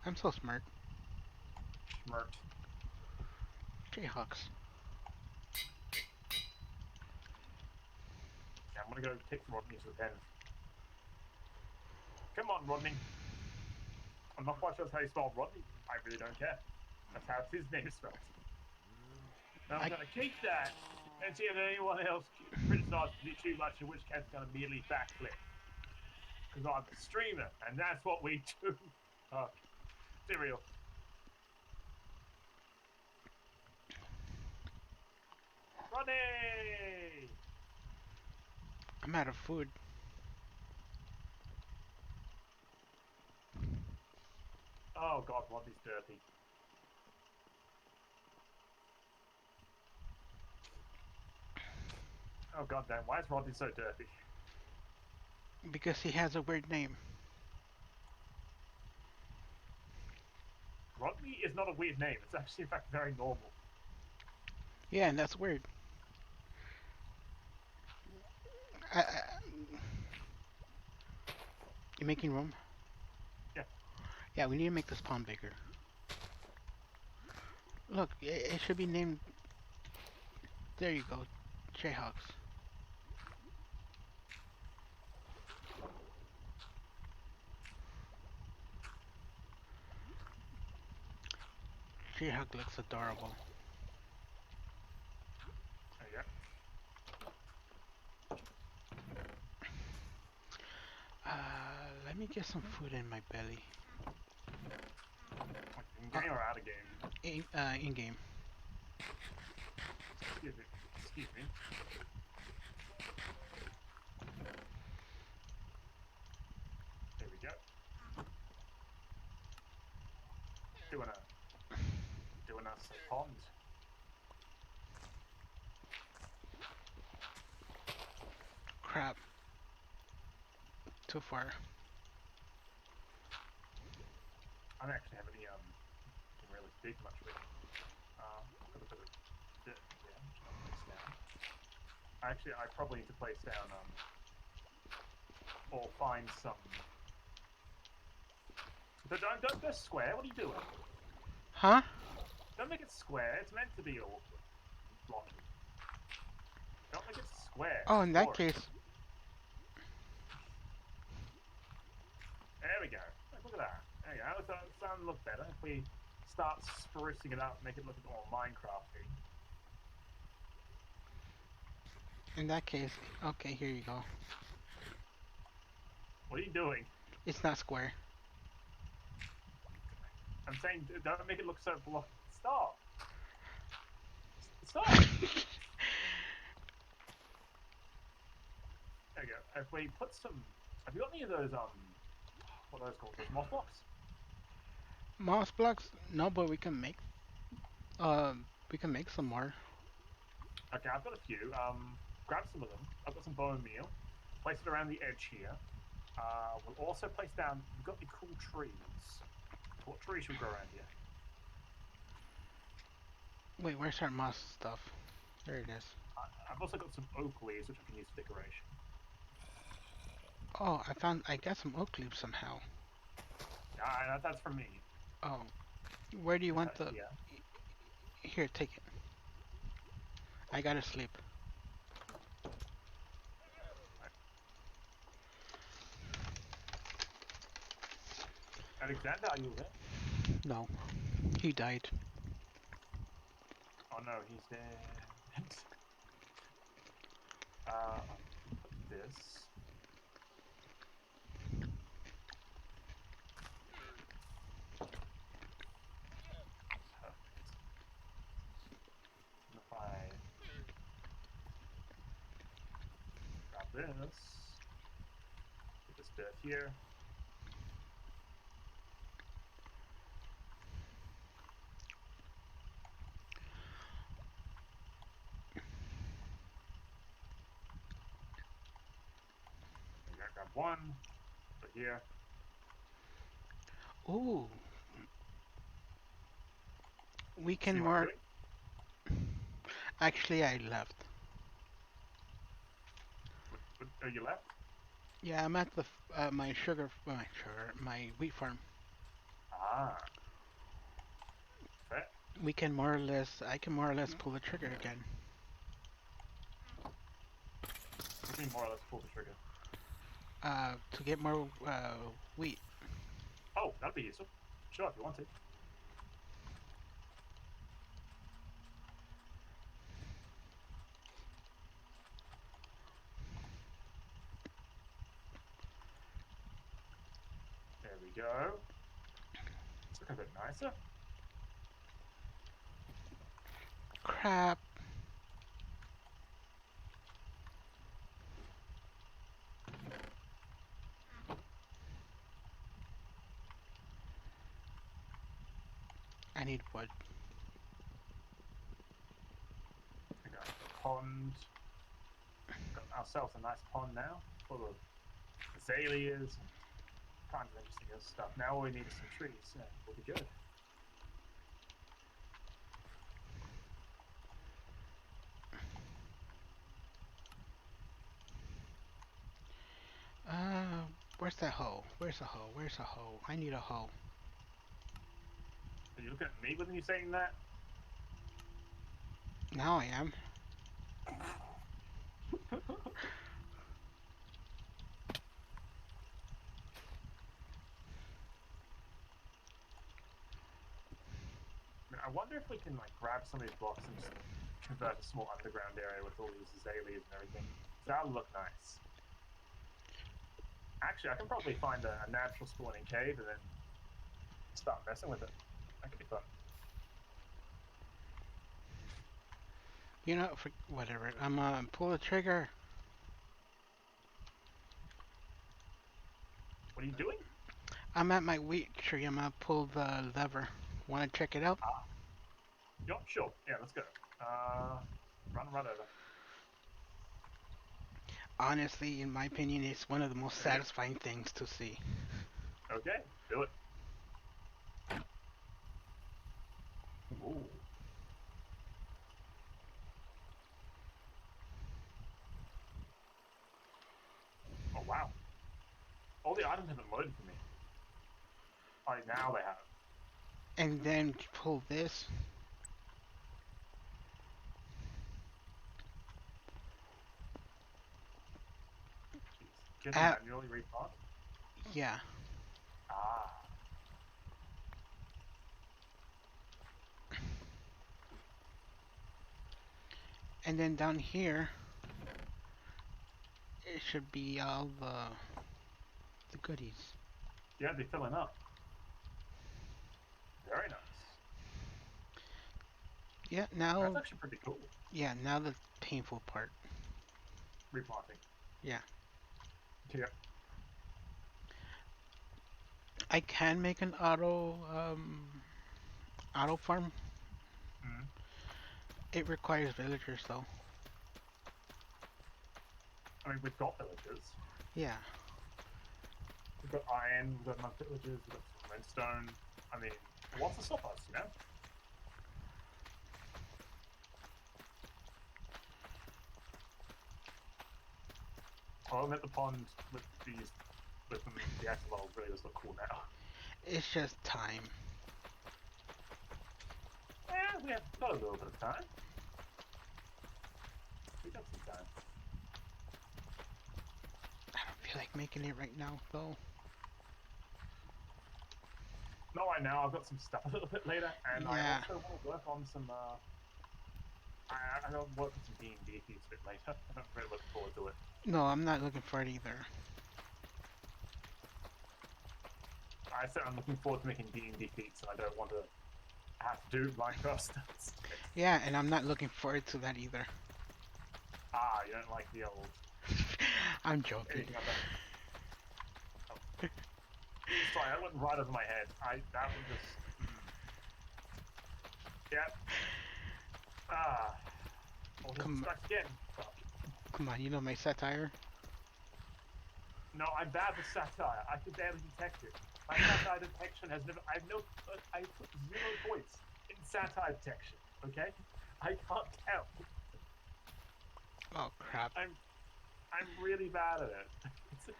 I'm so smart. Schmert. Jayhawks. Yeah, I'm gonna go take Rodney to the pen. Come on, Rodney. I'm not quite sure that's how you spell Rodney. I really don't care. That's how his name is spelled. And I'm gonna keep that and see if anyone else criticizes me too much, in which case I'm gonna immediately backflip. Because I'm a streamer, and that's what we do. Cereal. Rodney! I'm out of food. Oh god, Rodney's dirty. Oh god damn, why is Rodney so dirty? Because he has a weird name. Rodney is not a weird name, it's actually in fact very normal. Yeah, and that's weird. I, you making room? Yeah. Yeah, we need to make this pond bigger. Look, it should be named. There you go, Jayhawks. Jayhawk looks adorable. There you go. Let me get some food in my belly. In game or out of game? In game. Excuse me. Excuse me. There we go. Doing us a pond. Crap. Too far. I don't actually have any can really dig much with. Got a bit of dirt there, which I'll place down. Actually, I probably need to place down or find some. But don't go square. What are you doing? Huh? Don't make it square. It's meant to be all blocky. Don't make it square. Oh, in that Or- case, There we go. Look at that. There you go. It's starting to look better. If we start sprucing it up, make it look a bit more Minecrafty. okay, here you go. What are you doing? It's not square. I'm saying don't make it look so blocky. Stop. Stop. There you go. If we put some, have you got any of those what are those called? Those moss blocks? Moss blocks? No, but we can make some more. Okay, I've got a few. Grab some of them. I've got some bone meal. Place it around the edge here. We'll also place down. We've got the cool trees. What trees should we grow around here? Wait, where's our moss stuff? There it is. I've also got some oak leaves which I can use for decoration. Oh, I got some oak leaves somehow. That's from me. Oh, Where do you want the? Yeah. Here, take it. I gotta sleep. Alexander, are you there? No, he died. Oh no, he's dead. Put this. Perfect. And if I grab this, put this dirt here. I'm gonna grab one, put here. Ooh, we See can what I'm more. doing? Actually, I left. Oh, you left? Yeah, I'm at the my wheat farm. Ah, fair. We can more or less. I can more or less pull the trigger again. What do you mean more or less pull the trigger? To get more wheat. Oh, that'd be useful. Sure, if you want to. There we go. It's looking a bit nicer. Crap. I need wood. We got a pond. Got ourselves a nice pond now, full of azaleas and kinds of interesting other stuff. Now all we need is some trees, and we'll be good. Where's that hoe? Where's the hoe? Where's the hoe? I need a hoe. Are you looking at me when you're saying that? Now I am. I wonder if we can like grab some of these blocks and just convert a small underground area with all these azaleas and everything. That would look nice. Actually, I can probably find a natural spawning cave and then start messing with it. That could be fun. You know, for whatever. I'm pull the trigger. What are you doing? I'm at my wheat tree. I'm gonna pull the lever. Wanna check it out? Yup, sure. Yeah, let's go. Run over. Honestly, in my opinion, it's one of the most satisfying things to see. Okay, do it. Ooh. Oh wow. All the items haven't loaded for me. Oh, now they have. And then pull this. Jeez. Get them manually replant? Yeah. Ah. And then down here, it should be all the goodies. Yeah, they're filling up. Very nice. Yeah, now, That's actually pretty cool. yeah, now the painful part. Replanting. Yeah. Yeah. I can make an auto farm. Mm-hmm. It requires villagers though. I mean, we've got villagers. Yeah. We've got iron, we've got enough villagers, we've got some redstone. I mean, what's to stop us, you know? I'll admit the pond with these, with the actual world really does look cool now. It's just time. we have got a little bit of time. We got some time. I don't feel like making it right now, though. Not right now. I've got some stuff a little bit later, and I Yeah. also want to work on some. I want to work on some D&D feats a bit later. I'm really looking forward to it. No, I'm not looking for it either. I said I'm looking forward to making D&D feats, and I don't want to have to do Minecraft stuff. Yeah, and I'm not looking forward to that either. You don't like the old I'm joking. anything other. Oh. Sorry, that went right over my head. That was just. Yeah. I'll Come- start again. Fuck. Come on, you know my satire. No, I'm bad with satire. I can barely detect it. My satire detection has never. I put 0 points in satire detection. Okay, I can't tell. Oh crap. I'm really bad at it.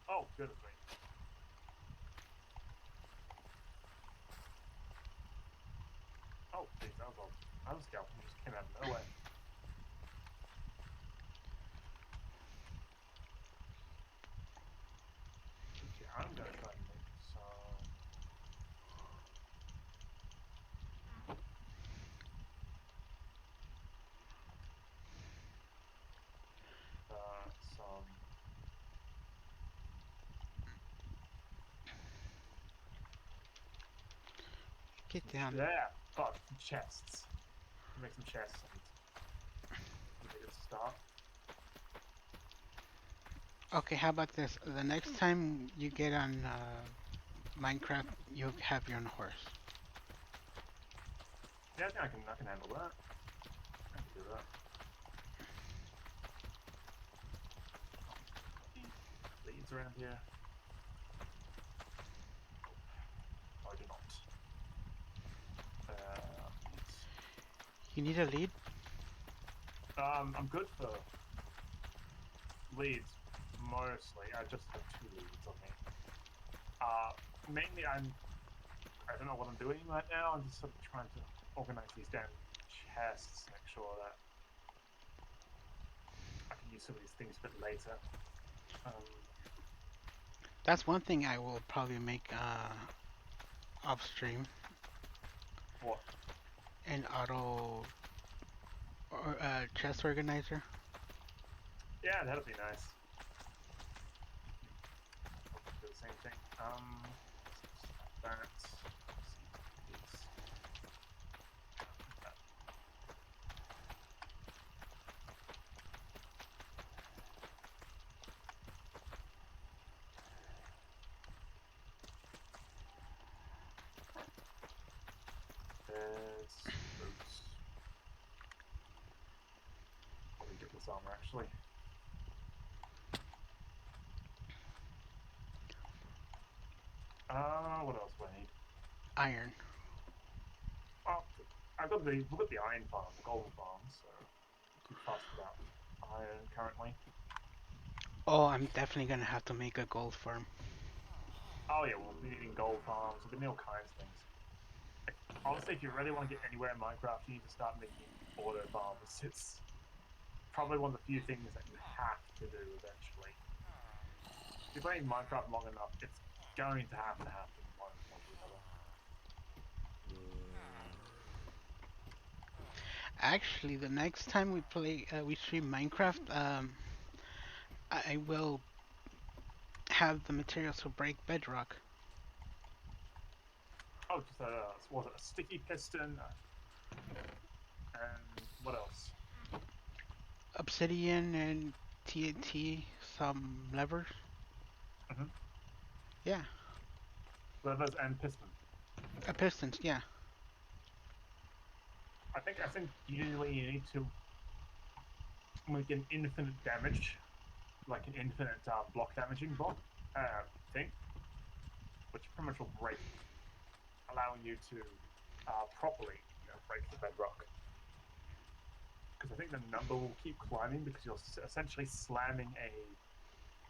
Oh, goodness me. Oh, geez, that was a scalp. Just came out of nowhere. Okay, I'm gonna try and make some. Get down. Yeah, fuck, some chests. Make some chests and give it a good start. Okay, how about this? The next time you get on Minecraft, you'll have your own horse. Yeah, I think I can handle that. I can do that. Leads around here. I do not. You need a lead? I'm good for leads, mostly. I just have 2 leads on me. Mainly I don't know what I'm doing right now. I'm just sort of trying to organize these damn chests, make sure that I can use some of these things a bit later. That's one thing I will probably make off stream. What? An auto or chest organizer. Yeah, that'd be nice. I'll do the same thing. That. There's boots. Probably get this armor actually. What else do I need? Iron. Oh, we've got the iron farm, the golden farm, so I'm too fast about iron currently. Oh, I'm definitely gonna have to make a gold farm. Oh yeah, we'll be needing gold farms, we'll be needing all kinds of things. Honestly, if you really want to get anywhere in Minecraft, you need to start making auto farms. It's probably one of the few things that you have to do eventually. If you're playing Minecraft long enough, it's going to happen one way or the other. Actually, the next time we play, we stream Minecraft, I will have the materials to break bedrock. Oh, just what was it, a sticky piston, and what else? Obsidian and TNT, some levers. Mhm. Yeah, Levers and piston. pistons. Yeah. I think usually you need to make an infinite damage, like an infinite block damaging thing, which pretty much will break, allowing you to properly break the bedrock. Because I think the number will keep climbing because you're essentially slamming a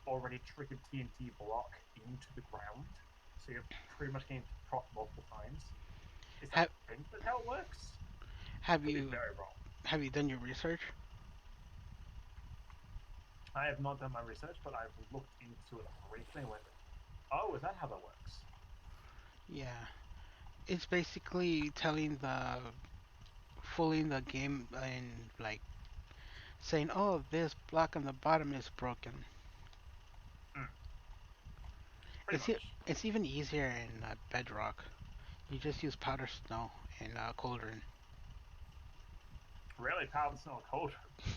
already triggered TNT block into the ground, so you're pretty much getting to proc multiple times. Is that how it works? Have Could be you very wrong. have you done your research? I have not done my research, but I've looked into it briefly and went, oh, is that how that works? Yeah. It's basically telling the fooling the game and like saying, "Oh, this block on the bottom is broken." Hmm, pretty It's e- much. it's even easier in Bedrock. You just use powder snow and cauldron. Really, powder snow and cold.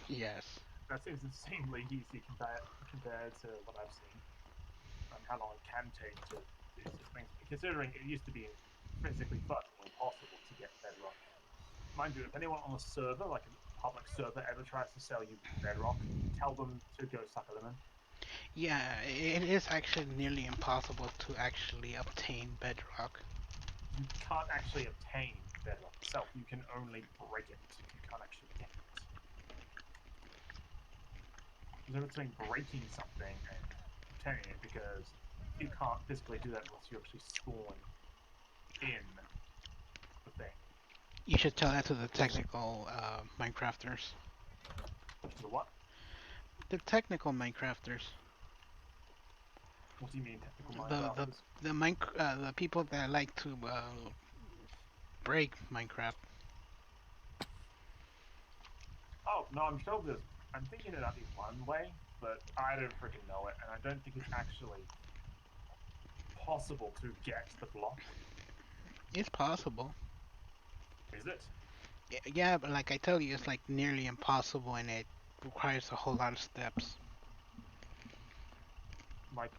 Yes. That seems insanely easy compared to what I've seen and how long it can take to do such things. Considering it used to be physically fucking impossible to get Bedrock. Mind you, if anyone on a server, like a public server, ever tries to sell you Bedrock, tell them to go suck a lemon. Yeah, it is actually nearly impossible to actually obtain Bedrock. You can't actually obtain Bedrock itself. You can only break it. You can't actually get it. There's a difference between breaking something and obtaining it, because you can't physically do that unless you actually spawn in the thing. You should tell that to the technical Minecrafters. The what? The technical Minecrafters. What do you mean technical The the Minecrafters? the people that like to break Minecraft. Oh no, I'm sure there's. I'm thinking it might be one way, but I don't freaking know it, and I don't think it's actually possible to get the block. It's possible. Is it? Yeah, but like I tell you, it's like nearly impossible, and it requires a whole lot of steps. Like,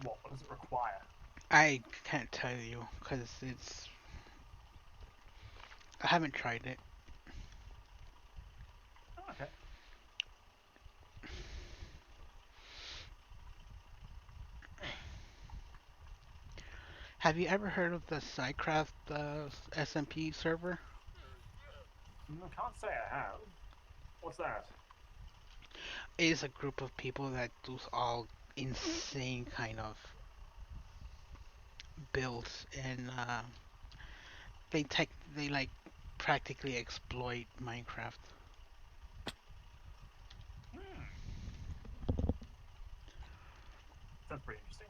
what? What does it require? I can't tell you because it's. I haven't tried it. Oh, okay. Have you ever heard of the SciCraft SMP server? I can't say I have. What's that? It is a group of people that do all insane kind of builds, and they like practically exploit Minecraft. Hmm. Sounds pretty interesting.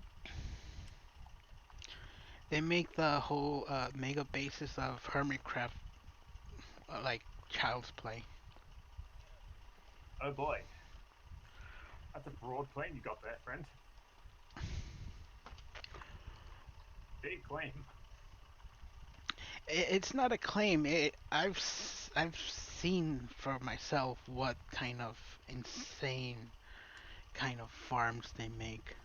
They make the whole mega basis of Hermitcraft like child's play. Oh boy. That's a broad claim you got there, friend. Big claim. It's not a claim. I've seen for myself what kind of insane kind of farms they make.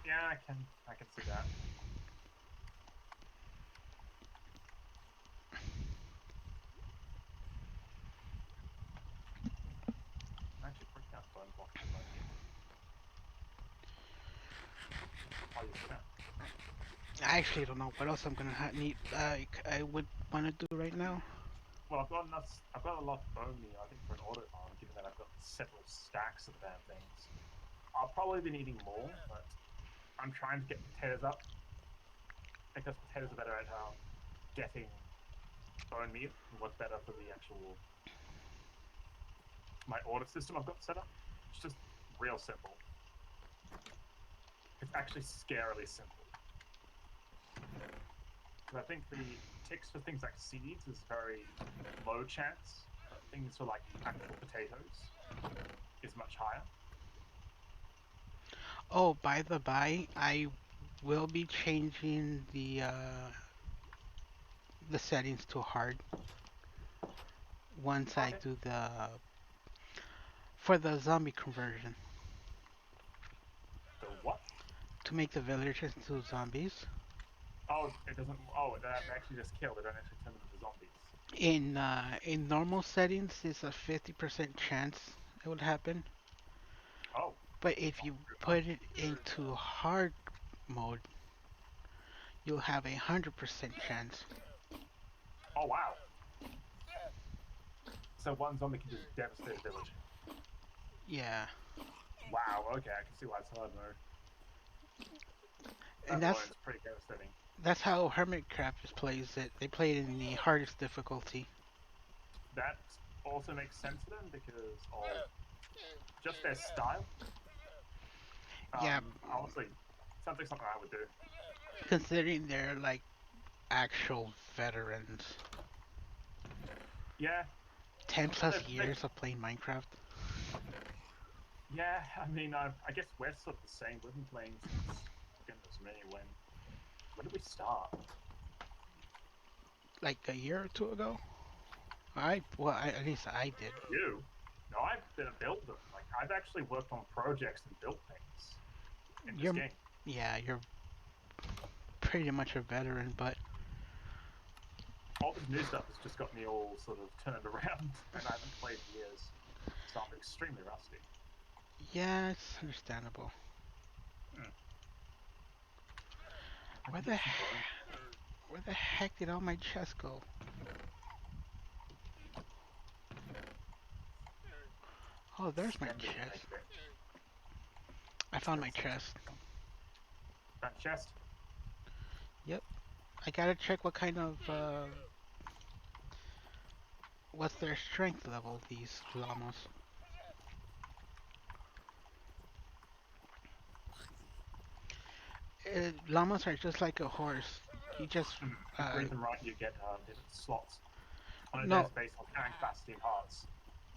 Yeah, I can see that. Actually, break down bone block at the moment. Oh, you see that? I actually don't know what else I'm gonna need. I would want to do right now. Well, I've got enough. I've got a lot of bone meal, I think, for an auto farm, given that I've got several stacks of the damn things. I'll probably be needing more, but I'm trying to get potatoes up, because potatoes are better at getting bone meal and work better for the actual my order system I've got set up. It's just real simple. It's actually scarily simple. Because I think the ticks for things like seeds is very low chance, but things for like actual potatoes is much higher. Oh, by the by, I will be changing the settings to hard once I Okay. do the for the zombie conversion The what? to make the villagers into zombies. Oh, it doesn't. Oh, they actually just kill. They don't actually turn them into zombies. In normal settings, it's a 50% chance it would happen. Oh. But if you put it into hard mode, you'll have 100% chance. Oh wow. So one zombie can just devastate a village. Yeah, Wow. Okay, I can see why it's hard mode. and That that's alone is pretty devastating. That's how Hermitcraft plays it. They play it in the hardest difficulty. That also makes sense to them because of just their style. Yeah, Honestly, sounds like something I would do. considering they're like actual veterans. Yeah, 10 plus they- years of playing Minecraft. yeah. I mean, I guess we're sort of the same. We've been playing since goodness me when did we start? Like a year or two ago. At least I did. You? No, I've been a builder. Like I've actually worked on projects and built things in this You're, game. yeah, you're pretty much a veteran, but All this new stuff has just got me all sort of turned around, and I haven't played in years, so I'm extremely rusty. yeah, it's understandable. Hmm. I Where can the get some bone. where the heck did all my chests go? Oh, there's my Extended chest. like that. I found my chest. That chest. Yep. I gotta check what kind of what's their strength level, these llamas. Llamas are just like a horse. You just You breed them right, you get different slots on a no day's basis on carrying capacity and hearts.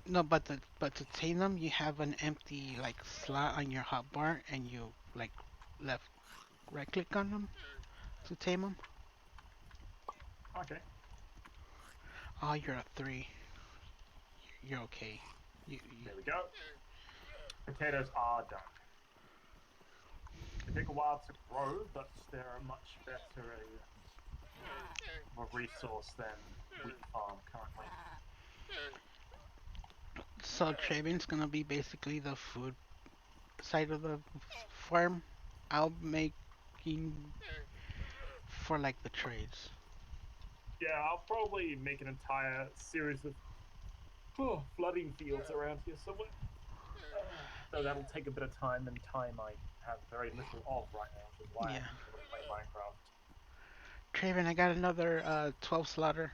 no, but to tame them, you have an empty like slot on your hotbar, and you like left right click on them to tame them. Okay. Oh, you're a 3. You're okay. There we go. Potatoes are done. They take a while to grow, but they're a much better of a resource than wheat farm currently. So Traven's gonna be basically the food side of the farm. I'll making for like the trades. Yeah, I'll probably make an entire series of flooding fields around here somewhere. So that'll take a bit of time, and time I have very little of right now, which is why Yeah. I haven't been able to play Minecraft. Traven, I got another 12 slaughter.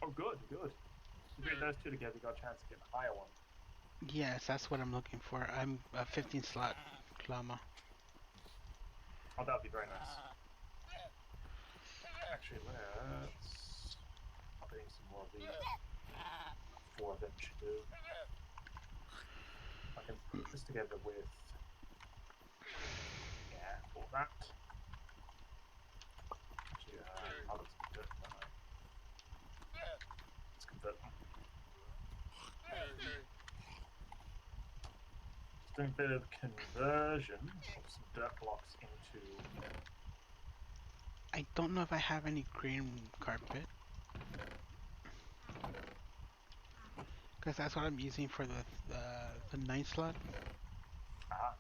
Oh, good, good. If you put those two together, you got a chance to get a higher one. Yes, that's what I'm looking for. I'm a 15 slot llama. Oh, that'd be very nice. Actually, let's. I'll bring some more of these. 4 of them should do. I can put this together with. Yeah, all that. Actually, I'll let's convert them, don't I? Let's convert them. Just doing a bit of conversion of some dirt blocks into. I don't know if I have any green carpet. Because that's what I'm using for the 9 slot. Ah,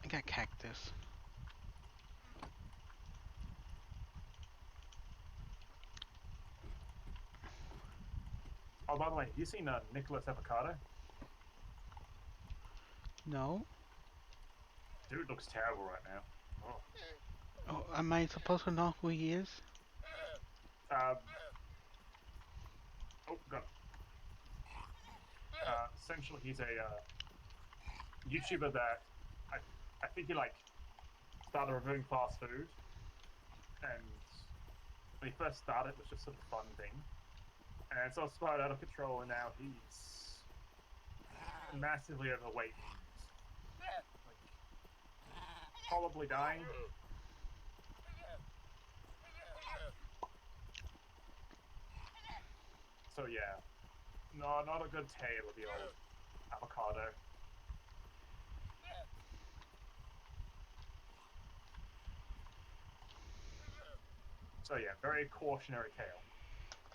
I got cactus. oh, by the way, have you seen Nicholas Avocado? No? Dude looks terrible right now. Oh. Oh, am I supposed to know who he is? Oh, God. Essentially, he's a YouTuber that I think he like started reviewing fast food, and when he first started, it was just sort of a fun thing, and so it spiraled out of control, and now he's massively overweight, like probably dying. So yeah, no, not a good tale of the old avocado. So yeah, very cautionary tale.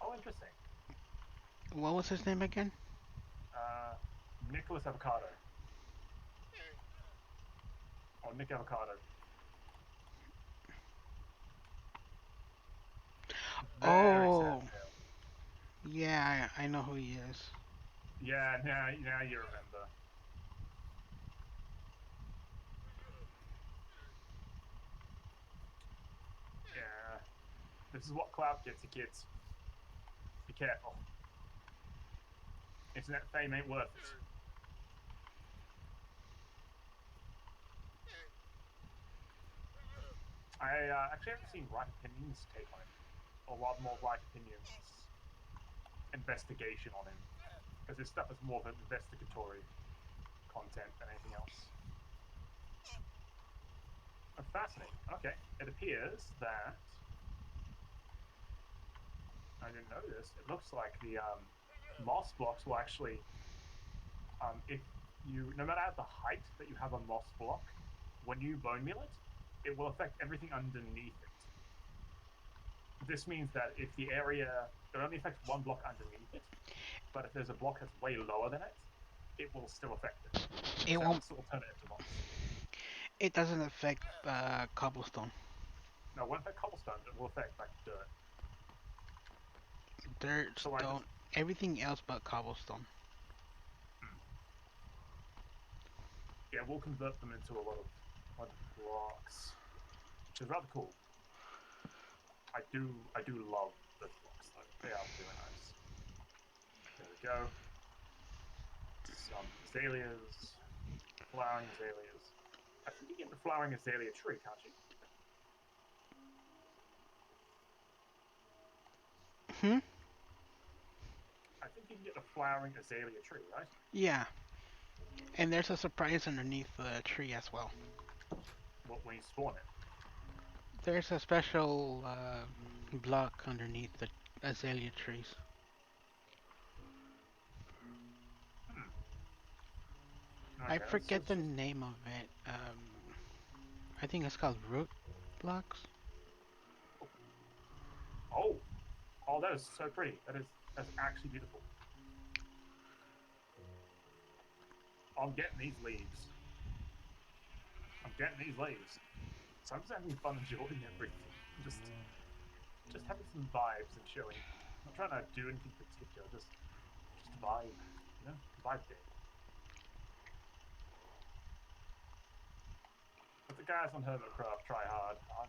Oh, interesting. What was his name again? Nicholas Avocado. Or Nick Avocado. Very Oh, sad tale. yeah, I know who he is. Yeah, now you remember. This is what clout gets you, kids. Be careful. Internet fame ain't worth it. I actually haven't seen Right Opinions take on him. A lot more Right Opinions investigation on him. Because his stuff is more of an investigatory content than anything else. Oh, fascinating. Okay. It appears that... I didn't know this. It looks like the moss blocks will actually... if you... No matter the height that you have a moss block, when you bone meal it, it will affect everything underneath it. This means that if the area... It only affects one block underneath it, but if there's a block that's way lower than it, it will still affect it. It So won't. it's alternative to moss. It doesn't affect cobblestone. No, it won't affect cobblestone, it will affect like dirt. Dirt, So like stone, everything else but cobblestone. Yeah, we'll convert them into a lot of blocks, which is rather cool. I do love those blocks though. They are really nice. There we go. Some azaleas, flowering azaleas. I think you get the flowering azalea tree, can't you? Hmm? I think you can get the flowering azalea tree, right? Yeah. And there's a surprise underneath the tree as well. When you spawn it. There's a special block underneath the azalea trees. I Okay, forget the name of it. I think it's called root blocks. Oh, that is so pretty. That's actually beautiful. I'm getting these leaves. So I'm just having fun enjoying everything. Just having some vibes and chilling. I'm not trying to do anything particular. Just vibe. You know, vibe day. But the guys on Hermitcraft try hard. I'm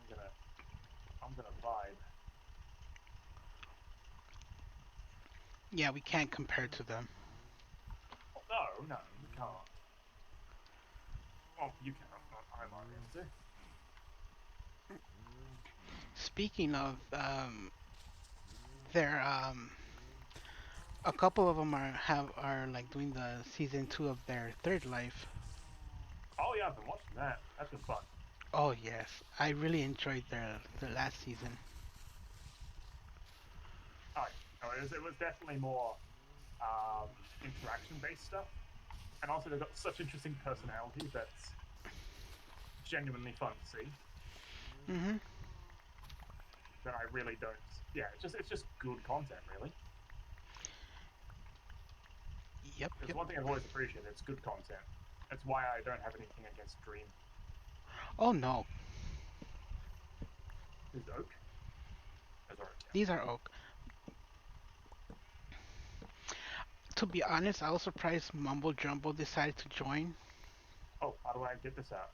gonna vibe. Yeah, we can't compare to them. Oh, no, you can't. Well, you can. I might be able to. Speaking of, there a couple of them are like doing the season 2 of their Third Life. Oh yeah, I've been watching that. That's been fun. Oh yes, I really enjoyed the last season. Oh, it was definitely more interaction-based stuff, and also they've got such interesting personalities that's genuinely fun to see. Mhm. That I really don't. Yeah, it's just good content, really. Yep. There's one thing I've always appreciated. It's good content. That's why I don't have anything against Dream. Oh no, Is Oak? That's alright. Yeah. these are oak. To be honest, I was surprised Mumble Jumbo decided to join. Oh, how do I get this out?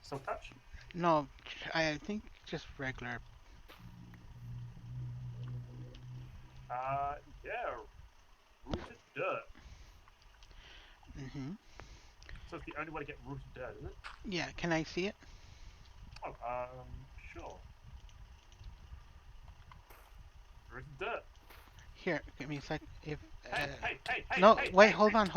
Silk Touch? No, I think just regular. Yeah. Rooted dirt. Mhm. So it's the only way to get rooted dirt, is it? Yeah. Can I see it? Oh, sure. Rooted dirt. Here, give me a sec. If Hey! no, hey, wait, hey, hold hey. on.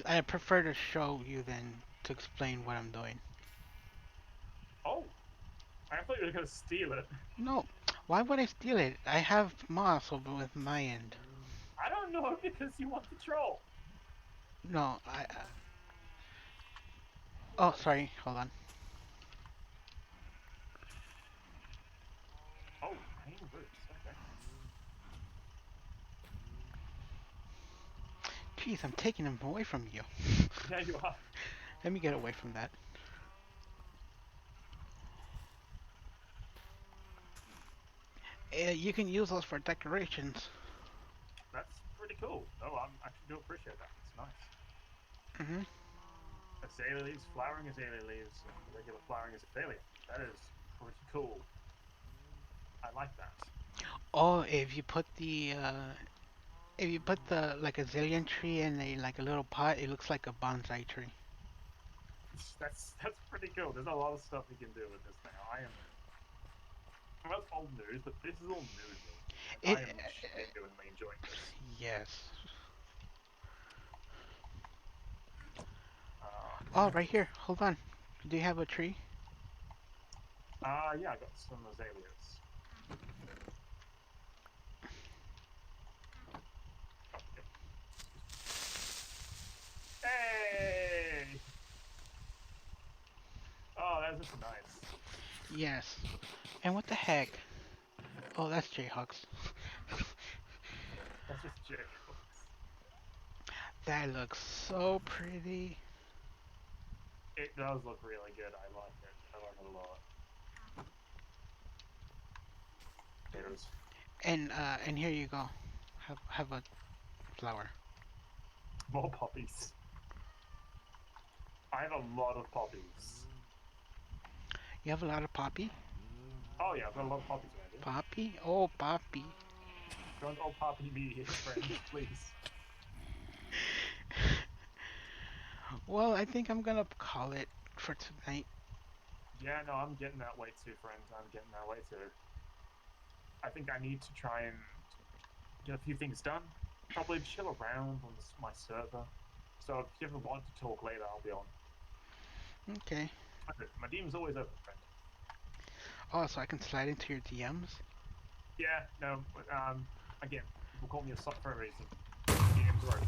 I prefer to show you than to explain what I'm doing. Oh, I thought you were gonna steal it. No, why would I steal it? I have moss over with my end. I don't know because you want the troll. No, oh, sorry. Hold on. Oh, pain roots. Okay. Jeez, I'm taking them away from you. Yeah, you are. Let me get away from that. You can use those for decorations. That's pretty cool. Oh, I actually do appreciate that. It's nice. Mhm. Azalea leaves, flowering azalea leaves, regular flowering azalea. That is pretty cool. I like that. Oh, if you put the like a zillion tree in a like a little pot, it looks like a bonsai tree. That's pretty cool. There's a lot of stuff you can do with this now. Well, it's old news, but this is all new to me. It, I am genuinely enjoying this. yes. Uh, Oh, right here. Hold on. Do you have a tree? yeah, I got some azaleas. Oh, yep. Hey! Oh, that's just nice. Yes. And what the heck? Oh, that's Jayhawks. That's just Jay. That looks so pretty. It does look really good. I like it. I like it a lot. Potatoes. And here you go. Have a flower. More poppies. I have a lot of poppies. You have a lot of poppy? Oh yeah, I've got a lot of poppies around here. Poppy? Oh, poppy. Don't all poppy me here, friend, please. Well, I think I'm gonna call it for tonight. Yeah, no, I'm getting that way too, friend. I'm getting that way too. I think I need to try and get a few things done. Probably chill around on my server. So if you ever want to talk later, I'll be on. Okay. My DM's always open, friend. Oh, so I can slide into your DMs? Yeah, no, again, people call me a sot for a reason. DM's are open.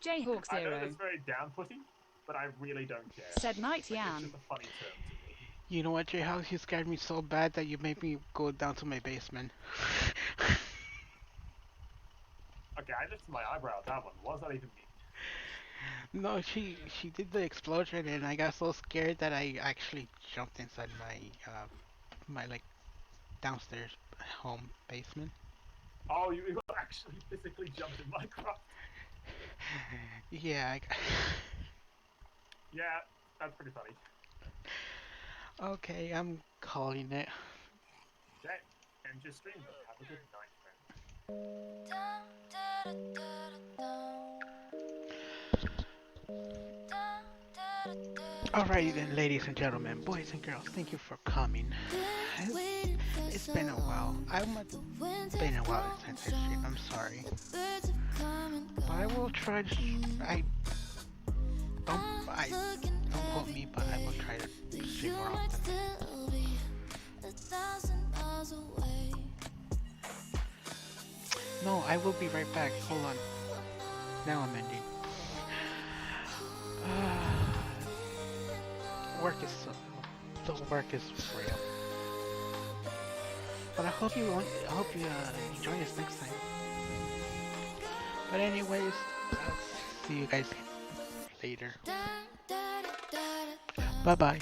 Jayhawk I know 0 that's very down-putting, but I really don't care. said Night Like, it's Yan. just a funny term to me. You know what, Jayhawks? You scared me so bad that you made me go down to my basement. Okay, I lifted my eyebrow at that one. What does that even mean? No, she did the explosion and I got so scared that I actually jumped inside my like downstairs home basement. Oh, you actually physically jumped in Minecraft? Yeah, Yeah, that's pretty funny. okay, I'm calling it. Okay, and just stream them. Have a good night, friend. Dum, da, da, da, da, dum. Dum, da, da, da, Alrighty then, ladies and gentlemen, boys and girls, thank you for coming. It's been a while. It's been a while since I streamed. I'm sorry, but I will try to. Don't quote me, but I will try to stream more often. No, I will be right back. Hold on. Now I'm ending. The work is real. But I hope you join us next time. But anyways, I'll see you guys later. Bye bye.